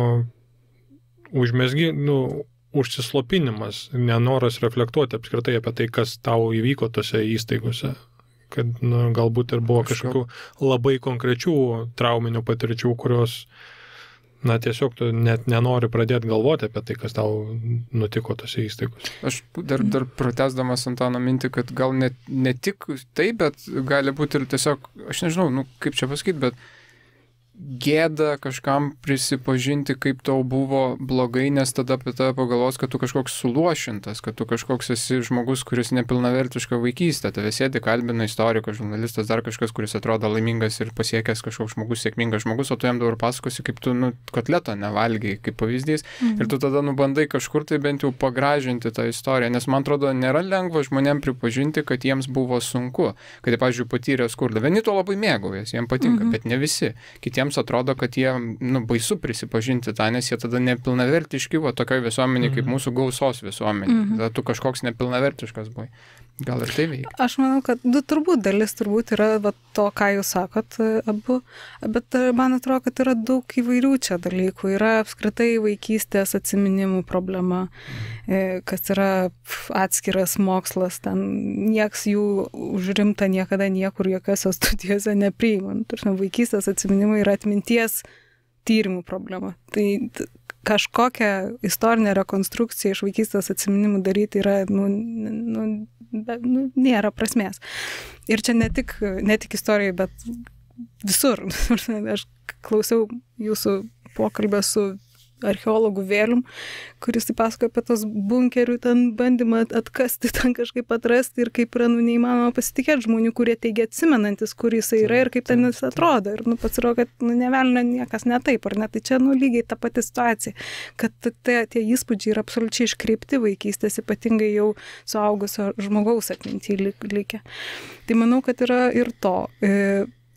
užsislopinimas, nenoras reflektuoti apskritai apie tai, kas tau įvyko tose įstaigose, kad galbūt ir buvo kažkokių labai konkrečių trauminių patirčių, kurios tiesiog tu net nenori pradėti galvoti apie tai, kas tau nutiko tose įstaigose. Aš dar pratęsdamas Antano mintį, kad gal ne tik tai, bet gali būti ir tiesiog, aš nežinau, kaip čia pasakyti, bet gėda kažkam prisipažinti, kaip tau buvo blogai, nes tada apie tave pagalvos, kad tu kažkoks suluošintas, kad tu kažkoks esi žmogus, kuris nepilnavertiška vaikystė, tave sėdi, kalbina istorikas, žurnalistas, dar kažkas, kuris atrodo laimingas ir pasiekęs kažkoks žmogus, sėkmingas žmogus, o tu jam dabar pasakosi, kaip tu kotleto nevalgiai, kaip pavyzdys, ir tu tada bandai kažkur tai bent jau pagražinti tą istoriją, nes man atrodo nėra lengva žmonėm pripažinti, kad jiems buvo sunku, kad jie, pavyzdžiui, patyrė skurdą. Vieni to labai mėgaujasi, jiems patinka, bet ne visi. Kitiems atrodo, kad jie baisu prisipažinti tą, nes jie tada nepilnavertiški, tokioje visuomenėje kaip mūsų gausos visuomenė. Tada tu kažkoks nepilnavertiškas buvai. Gal ir tai veikia? Aš manau, kad dalis yra to, ką jūs sakot abu, bet man atrodo, kad yra daug įvairių čia dalykų. Yra apskritai vaikystės atsiminimų problema, kas yra atskiras mokslas, ten nieks jų užrimta niekada niekur jokiose studijose nepriima. Vaikystės atsiminimai yra atminties tyrimų problema. Tai kažkokią istorinę rekonstrukciją iš vaikystės atsiminimų daryti yra, nėra prasmės. Ir čia ne tik istorijai, bet visur. Aš klausiau jūsų pokalbio su archeologų Vėlium, kuris pasakoja apie tos bunkerių ten bandymą atkasti, ten kažkaip atrasti ir kaip yra neįmanoma pasitikėti žmonių, kurie teigia atsimenantis, kur jisai yra ir kaip ten jis atrodo. Ir pasirodo, kad nevelnio niekas ne taip, ar ne? Tai čia lygiai ta pati situacija, kad tie įspūdžiai yra absoliučiai iškreipti vaikystės, ypatingai jau suaugusio žmogaus atminty likę. Tai manau, kad yra ir to.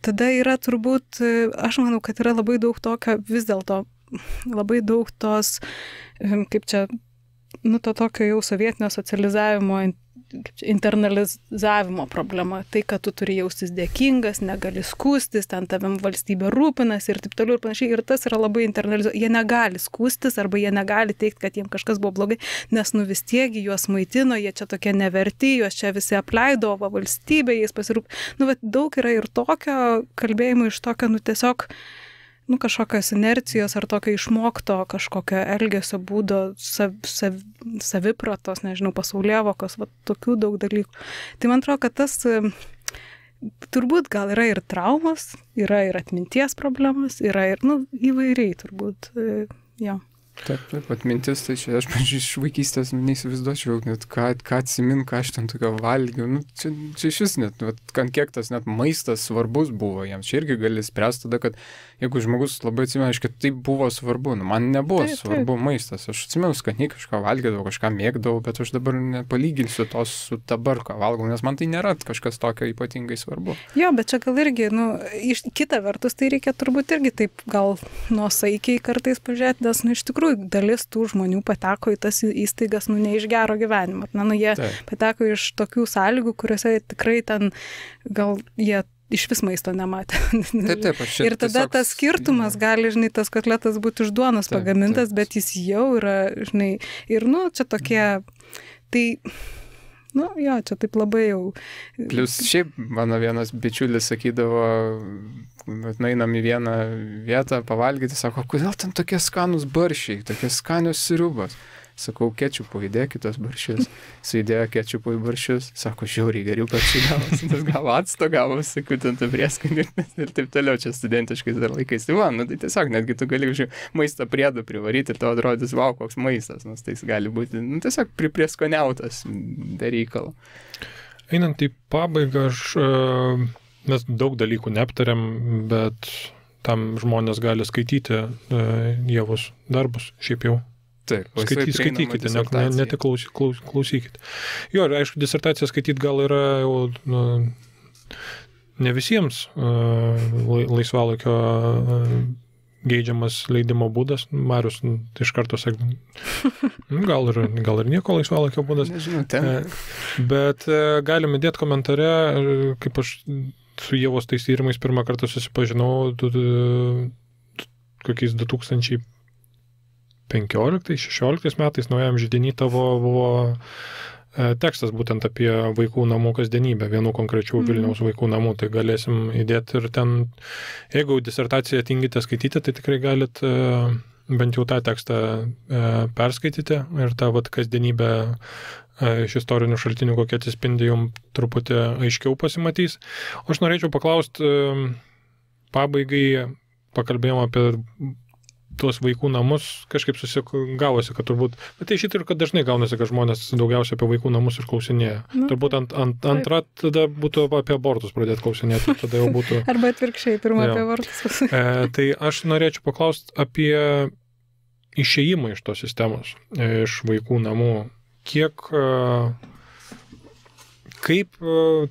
Tada yra turbūt, aš manau, kad yra labai daug tokio vis dėlto labai daug tos, kaip čia, to tokio jau sovietinio socializavimo internalizavimo problema. Tai, kad tu turi jaustis dėkingas, negali skūstis, ten tavim valstybė rūpinasi ir taip toliau ir panašiai. Ir tas yra labai internalizuota. Jie negali skūstis arba jie negali teikti, kad jiems kažkas buvo blogai, nes vis tiek juos maitino, jie čia tokie neverti, juos čia visi apleido, o valstybė jais pasirūpino. Bet daug yra ir tokio kalbėjimo iš tokio, tiesiog kažkokios inercijos ar tokio išmokto kažkokio elgesio būdo, savipratos, nežinau, pasaulėvokos, tokių daug dalykų. Tai man atrodo, kad tas turbūt gal yra ir traumas, yra ir atminties problemas, yra ir, įvairiai turbūt, jo. Taip, atmintis, tai čia aš, pavyzdžiui, iš vaikystės neįsivaizduočiau, net ką atsimint, ką aš ten tokio valgiau. Čia iš vis net, kiek tas net maistas svarbus buvo jiems. Čia irgi gali spręsti tada, kad jeigu žmogus labai atsimena, kad tai buvo svarbu, man nebuvo svarbu maistas. Aš atsimenu, skaniai kažką valgydavau, kažką mėgdavau, bet aš dabar nepalyginsiu tos su dabar, ką valgau, nes man tai nėra kažkas tokio ypatingai svarbu. Jo, bet čia gal irgi, iš kita vertus, tai reikia turbūt irgi taip gal nuosaikiai kartais pažiūrėti, nes, iš tikrųjų, dalis tų žmonių pateko į tas įstaigas, ne iš gero gyvenimo. Jie pateko iš tokių sąlygų, kuriuose tikrai ten gal jie iš vis maisto nematė. Taip, ir tada tas skirtumas gali, tas kotletas būti iš duonos pagamintas, bet jis jau yra, ir čia tokie, tai čia taip labai jau. Plius šiaip mano vienas bičiulis sakydavo, nueinam į vieną vietą pavalgyti, sako, kodėl ten tokie skanūs barščiai, tokie skanios sriubos. Sakau, kečupų įdėkit tos barščius. Suidėjo kečupų į barščius, sako, žiauriai geriau barščiai gavosi, nes gavo acto, gavo, sakau, ten tą prieskonį ir taip toliau, čia studentiškais dar laikais. Tai tai tiesiog netgi tu gali maisto priedų privaryti ir tau atrodys, wow, koks maistas, nes tai gali būti tiesiog prieskoniautas be reikalo. Einant į pabaigą, mes daug dalykų neaptariam, bet tam žmonės gali skaityti Ievos darbus, šiaip jau. Taip, skaitykite, ne tik klausykite. Jo, ir aišku, disertaciją skaityti gal yra jau ne visiems laisvalaikio geidžiamas leidimo būdas. Marius iš karto sakė, gal ir nieko laisvalaikio būdas. Nežinau, ten. Bet galime dėti komentare, kaip aš su Ievos tais tyrimais pirmą kartą susipažinau kokiais 2015-16 metais naujam židiny tavo buvo tekstas būtent apie vaikų namų kasdienybę, vienų konkrečių Vilniaus vaikų namų, tai galėsim įdėti ir ten, jeigu disertaciją tingite skaityti, tai tikrai galit bent jau tą tekstą perskaityti ir tą kasdienybę iš istorinių šaltinių, kokie atsispindi, jums truputį aiškiau pasimatys. O aš norėčiau paklausti, pabaigai pakalbėjom apie tuos vaikų namus, kažkaip susigavosi, kad turbūt, bet tai šitą ir kad dažnai gaunasi, kad žmonės daugiausia apie vaikų namus ir klausinėja. Turbūt antra tada būtų apie abortus pradėti klausinėti, tada jau būtų... Arba atvirkščiai, pirmą apie abortus. Tai aš norėčiau paklausti apie išėjimą iš tos sistemos, iš vaikų namų. Kaip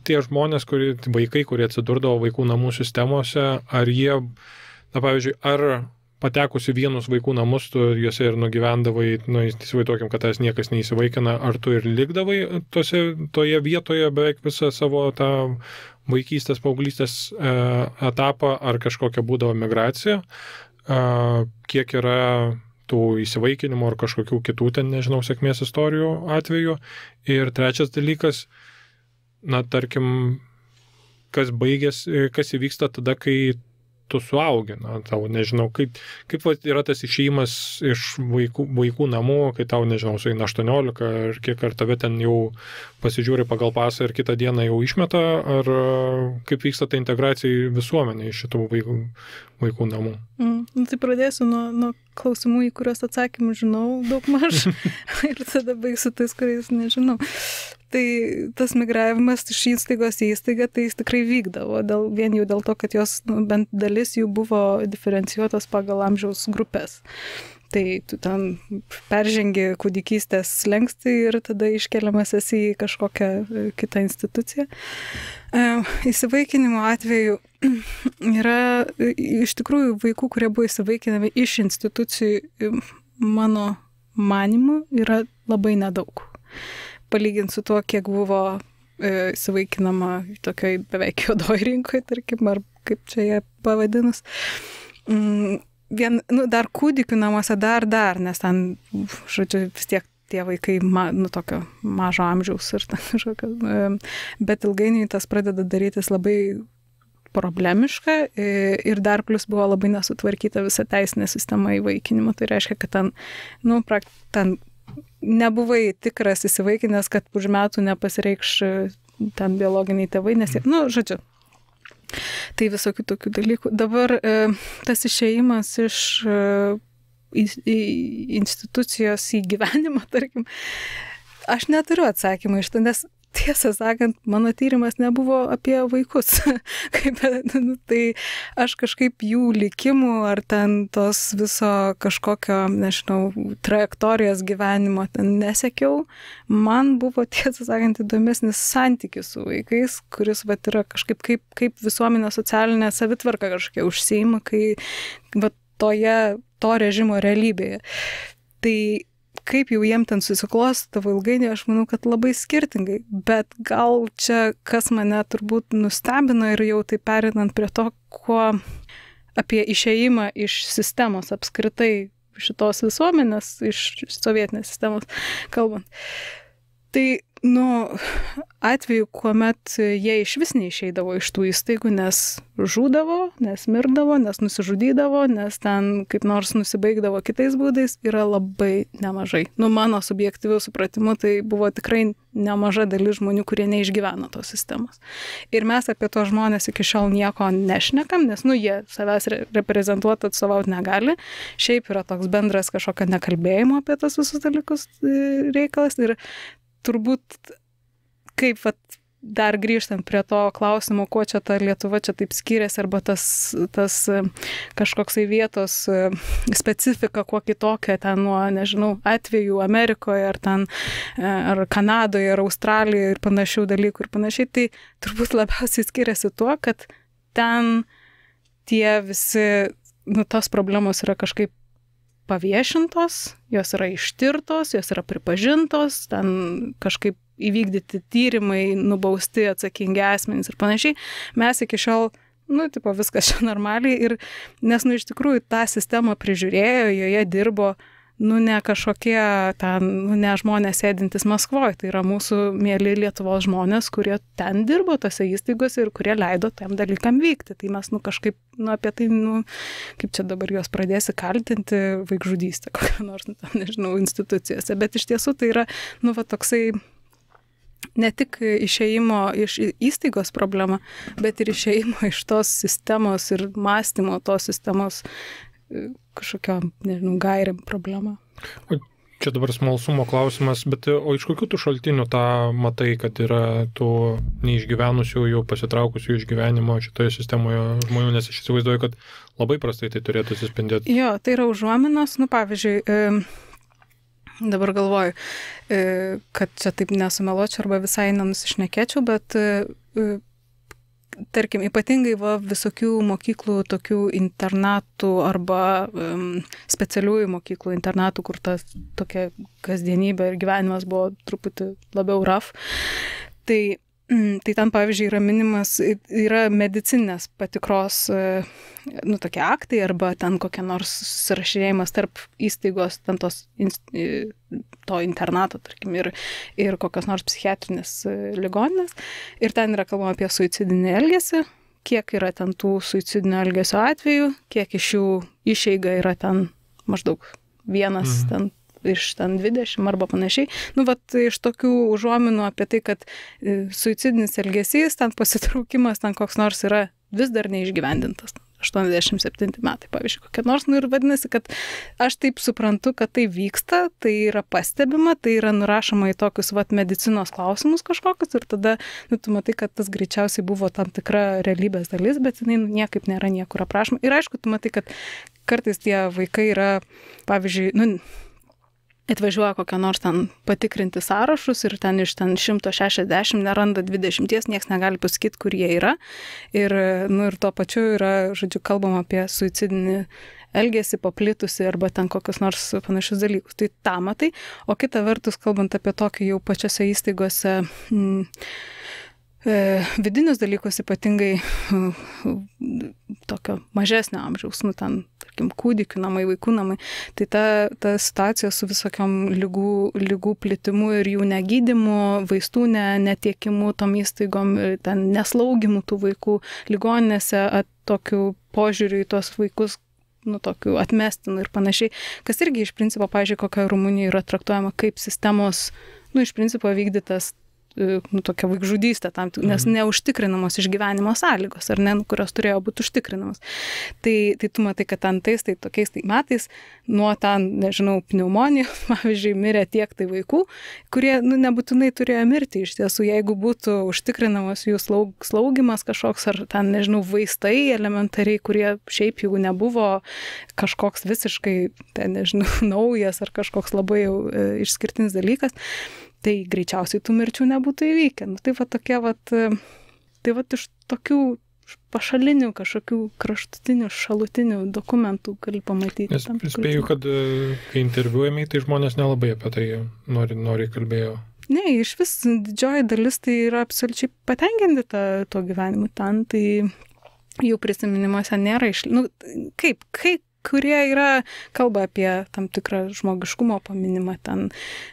tie žmonės, vaikai, kurie atsidurdavo vaikų namų sistemose, ar jie, pavyzdžiui, ar patekusi vienus vaikų namus, tu juose ir nugyvendavai, įsivaizduokim, kad tas niekas neįsivaikina, ar tu ir likdavai toje vietoje beveik visą savo tą vaikystės, paauglystės etapą, ar kažkokia būdavo migracija, kiek yra tų įsivaikinimų ar kažkokių kitų ten, nežinau, sėkmės istorijų atveju. Ir trečias dalykas, tarkim, kas įvyksta tada, kai tu suaugi, tau nežinau, kaip yra tas išėjimas iš vaikų namų, kai tau, nežinau, sueina 18 ar kiek, ar tave ten jau pasižiūri pagal pasą ir kitą dieną jau išmeta, ar kaip vyksta ta integracija į visuomenę iš šitų vaikų namų. Tai pradėsiu nuo klausimų, į kuriuos atsakymų žinau daug maž ir tada baigsiu tais, kuriais nežinau. Tai tas migravimas iš įstaigos į įstaigą, tai jis tikrai vykdavo, vien jau dėl to, kad jos bent dalis jų buvo diferencijuotos pagal amžiaus grupės. Tai tu ten peržengi kūdikystės slenkstį ir tada iškeliamas esi į kažkokią kitą instituciją. Įsivaikinimo atveju yra iš tikrųjų vaikų, kurie buvo įsivaikinami iš institucijų, mano manymu, yra labai nedaug. palyginti su tuo, kiek buvo įsivaikinama tokioj beveik juodoj rinkoje, tarkim, ar kaip čia jie pavadinus. Dar kūdikių namuose dar, nes ten, žodžiu, vis tiek tie vaikai, tokio mažo amžiaus ir ten kažkokio, bet ilgainiui tas pradeda darytis labai problemiška ir dar plus buvo labai nesutvarkyta visa teisinė sistema įvaikinimo. Tai reiškia, kad ten nebuvai tikras įsivaikinęs, kad už metų nepasireikš ten biologiniai tėvai, nes žodžiu. Tai visokių tokių dalykų. Dabar tas išėjimas iš institucijos į gyvenimą, tarkim, aš neturiu atsakymą iš to, nes tiesą sakant, mano tyrimas nebuvo apie vaikus. Tai aš kažkaip jų likimų ar ten tos viso kažkokio, nežinau, trajektorijos gyvenimo ten nesekiau. Man buvo, tiesą sakant, įdomesnis santykis su vaikais, kuris yra kažkaip kaip visuomenė socialinė savitvarka kažkokia užsiima, kai to režimo realybėje. Tai kaip jau jiem ten susiklostavo ilgainiui, aš manau, kad labai skirtingai, bet gal čia, kas mane turbūt nustebino ir jau tai perinant prie to, kuo apie išėjimą iš sistemos apskritai šitos visuomenės, iš sovietinės sistemos kalbant. Tai, atveju, kuomet jie iš vis neišeidavo iš tų įstaigų, nes žūdavo, nes mirdavo, nes nusižudydavo, nes ten kaip nors nusibaigdavo kitais būdais, yra labai nemažai. Mano subjektyviu supratimu, tai buvo tikrai nemaža dalis žmonių, kurie neišgyveno tos sistemos. Ir mes apie tos žmonės iki šiol nieko nešnekam, nes, jie savęs reprezentuoti, atstovauti negali. Šiaip yra toks bendras kažkokio nekalbėjimo apie tas visus dalykus reikalas. Ir turbūt, kaip dar grįžtant prie to klausimo, kuo čia ta Lietuva čia taip skiriasi, arba tas kažkoksai vietos specifika, kuo kitokia ten nuo, nežinau, atvejų Amerikoje, ar Kanadoje, ar Australijoje ir panašių dalykų ir panašiai, tai turbūt labiausiai skiriasi tuo, kad ten tie visi, tos problemos yra kažkaip paviešintos, jos yra ištirtos, jos yra pripažintos, ten kažkaip įvykdyti tyrimai, nubausti atsakingi asmenys ir panašiai. Mes iki šiol, viskas čia normaliai, nes, iš tikrųjų, tą sistemą prižiūrėjo, joje dirbo, ne kažkokie ten, ne žmonės sėdintys Maskvoje, tai yra mūsų mėly Lietuvos žmonės, kurie ten dirbo tose įstaigose ir kurie leido tam dalykam vykti. Tai mes, kažkaip, apie tai, kaip čia dabar juos pradėsi kaltinti vaikžudystę, kokią nors, nežinau, institucijose. Bet iš tiesų tai yra, toksai ne tik išėjimo iš įstaigos problema, bet ir išėjimo iš tos sistemos ir mąstymo tos sistemos kažkokio, nežinau, gairiam problema. O čia dabar smalsumo klausimas, bet o iš kokių tų šaltinių tą matai, kad yra tų neišgyvenusių, jau pasitraukusių iš gyvenimo šitoje sistemoje žmonių, nes aš įsivaizduoju, kad labai prastai tai turėtų atsispindėti. Jo, tai yra užuominos, pavyzdžiui, dabar galvoju, kad čia taip nesumeluočiau arba visai nenusišnekėčiau, bet tarkim, ypatingai visokių mokyklų, tokių internatų arba specialiųjų mokyklų internatų, kur ta tokia kasdienybė ir gyvenimas buvo truputį labiau rough. Tai ten, pavyzdžiui, yra minimas, yra medicinės patikros, tokie aktai arba ten kokia nors susirašinėjimas tarp įstaigos, ten to internato, tarkim, ir kokios nors psichiatrinės ligoninės. Ir ten yra kalbama apie suicidinį elgesį, kiek yra ten tų suicidinio elgesio atvejų, kiek iš jų išeiga yra ten maždaug vienas ten iš ten 20 arba panašiai. Iš tokių užuominų apie tai, kad suicidinis elgesys, ten pasitraukimas, ten koks nors yra vis dar neišgyvendintas. 87 metai, pavyzdžiui, kokia nors. Ir vadinasi, kad aš taip suprantu, kad tai vyksta, tai yra pastebima, tai yra nurašoma į tokius medicinos klausimus kažkokius ir tada, tu matai, kad tas greičiausiai buvo tam tikra realybės dalis, bet jinai niekaip nėra niekur aprašoma. Ir aišku, tu matai, kad kartais tie vaikai yra, pavyzdžiui, atvažiuoja kokią nors ten patikrinti sąrašus ir ten iš 160 neranda 20, nieks negali pasakyti, kur jie yra. Ir tuo pačiu yra, žodžiu, kalbama apie suicidinį elgesį paplitusi arba ten kokius nors panašius dalykus. Tai tą matai, o kita vertus, kalbant apie tokį jau pačiose įstaigose vidinius dalykus, ypatingai tokio mažesnio amžiaus, ten, tarkim, kūdikių namai, vaikų namai, tai ta situacija su visokiom lygų plitimu ir jų negydymu, vaistų netiekimu tom įstaigom, ten neslaugimu tų vaikų ligoninėse, tokiu požiūriu į tuos vaikus, tokiu atmestinu ir panašiai, kas irgi iš principo, pavyzdžiui, kokia Rumunijoje yra traktuojama kaip sistemos, iš principo vykdytas tokia vaikžudystė, nes neužtikrinamos išgyvenimo sąlygos, ar ne, kurios turėjo būti užtikrinamos. Tai tu matai, kad tokiais metais nuo nežinau, pneumonijos, pavyzdžiui, mirė tiek tai vaikų, kurie nebūtinai turėjo mirti iš tiesų, jeigu būtų užtikrinamas jų slaugimas kažkoks, ar nežinau, vaistai elementariai, kurie šiaip jau nebuvo kažkoks visiškai, nežinau, naujas ar kažkoks labai jau išskirtinis dalykas, tai greičiausiai tų mirčių nebūtų įvykę. Tai tokie, iš tokių pašalinių, kažkokių kraštutinių, šalutinių dokumentų gali pamatyti. Nes spėju, kad kai interviuojami, tai žmonės nelabai apie tai nori kalbėjo. Ne, iš vis didžioji dalis tai yra absoliučiai patenkinti to gyvenimu ten, tai jų prisiminimuose nėra kaip kurie kalba apie tam tikrą žmogiškumo paminimą, ten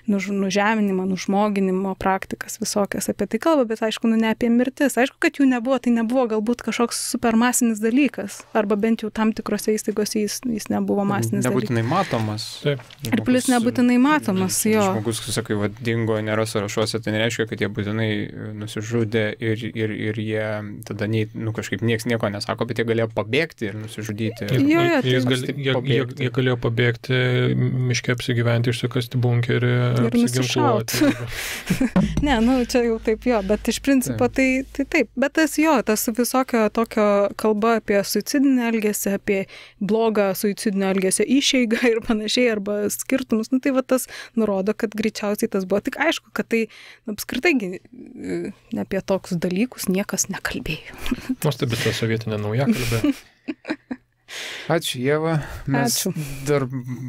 nužeminimą, nužmoginimo praktikas visokias, apie tai kalba, bet aišku, ne apie mirtis. Aišku, kad jų nebuvo, tai nebuvo galbūt kažkoks supermasinis dalykas, arba bent jau tam tikrose įstaigose jis nebuvo masinis dalykas. Nebūtinai matomas. Taip. Ir plus nebūtinai matomas, jo. Žmogus, sakai, dingo, nėra sąrašuose, tai nereiškia, kad jie būtinai nusižudė ir jie tada kažkaip nieks nieko nesako, bet jie galėjo pabėgti ir nusižudyti. Jie galėjo pabėgti, miške apsigyventi, išsikasti bunkerį, apsiginkluoti. Ne, čia jau taip jo, bet iš principo tai taip. Bet tas visokio tokio kalba apie suicidinę elgesį, apie blogą suicidinio elgesio išeigą ir panašiai, arba skirtumus, tai tas nurodo, kad greičiausiai tas buvo. Tik aišku, kad tai apskritai apie tokius dalykus niekas nekalbėjo. Nuostabi ta sovietinė naujakalbė. Ačiū, Ieva. Mes dar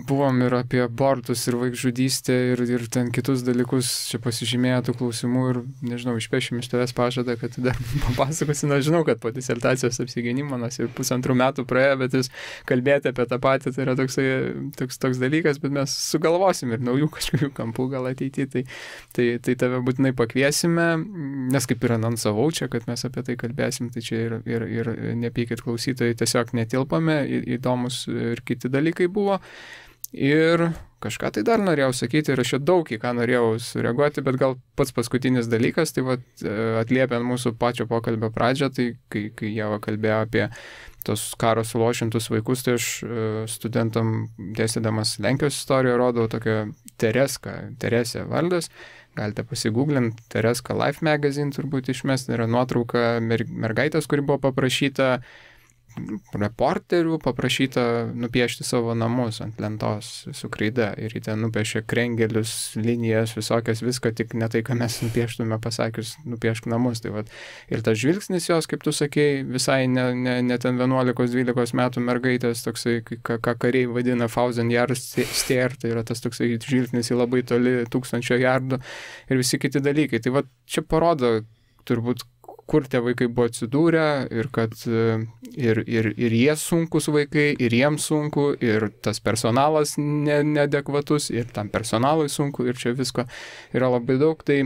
buvom ir apie abortus ir vaikžudystę ir ten kitus dalykus čia pasižymėję tų klausimų ir, nežinau, išpešim iš tavęs pažadą, kad dar papasakosi, žinau, kad po disertacijos apsigynimo, ir 1,5 metų praėjo, bet jūs kalbėti apie tą patį, tai yra toks dalykas, bet mes sugalvosim ir naujų kažkokių kampų gal ateityje, tai tave būtinai pakviesime, nes kaip ir anonsavau čia, kad mes apie tai kalbėsim, tai čia ir nepykit klausytojai, tiesiog netilpame, įdomus ir kiti dalykai buvo. Ir kažką tai dar norėjau sakyti, ir aš daug į ką norėjau sureaguoti, bet gal pats paskutinis dalykas, tai atliepiant mūsų pačio pokalbio pradžią, tai kai Ieva kalbėjo apie tos karo sulošintus vaikus, tai aš studentam dėstydamas Lenkijos istoriją rodau tokią Teresė Valdas, galite pasigūglinti, Tereska Life Magazine turbūt išmest, yra nuotrauka mergaitės, kuri buvo paprašyta reporterių nupiešti savo namus ant lentos su kreida ir jį ten nupiešė krengelius, linijas, visokias, viską, tik ne tai, ką mes nupieštume pasakius, nupiešk namus. Tai ir tas žvilgsnis jos, kaip tu sakei, visai ne ten 11-12 metų mergaitės, toksai, ką kariai vadina 1000 yards stare, tai yra tas toksai žvilgsnis į labai toli 1000 yardų ir visi kiti dalykai. Tai čia parodo turbūt, kur tie vaikai buvo atsidūrę ir kad ir jie sunkus vaikai, ir jiems sunku, ir tas personalas neadekvatus, ir tam personalui sunku, ir čia visko yra labai daug. Tai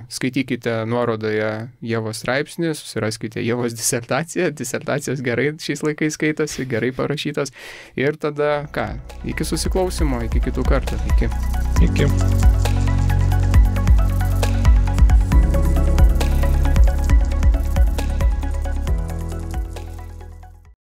skaitykite nuorodoje Ievos straipsnį, susiraskite Ievos disertaciją. Disertacijos gerai šiais laikais skaitosi, gerai parašytas. Ir tada iki susiklausimo, iki kitų kartų. Iki.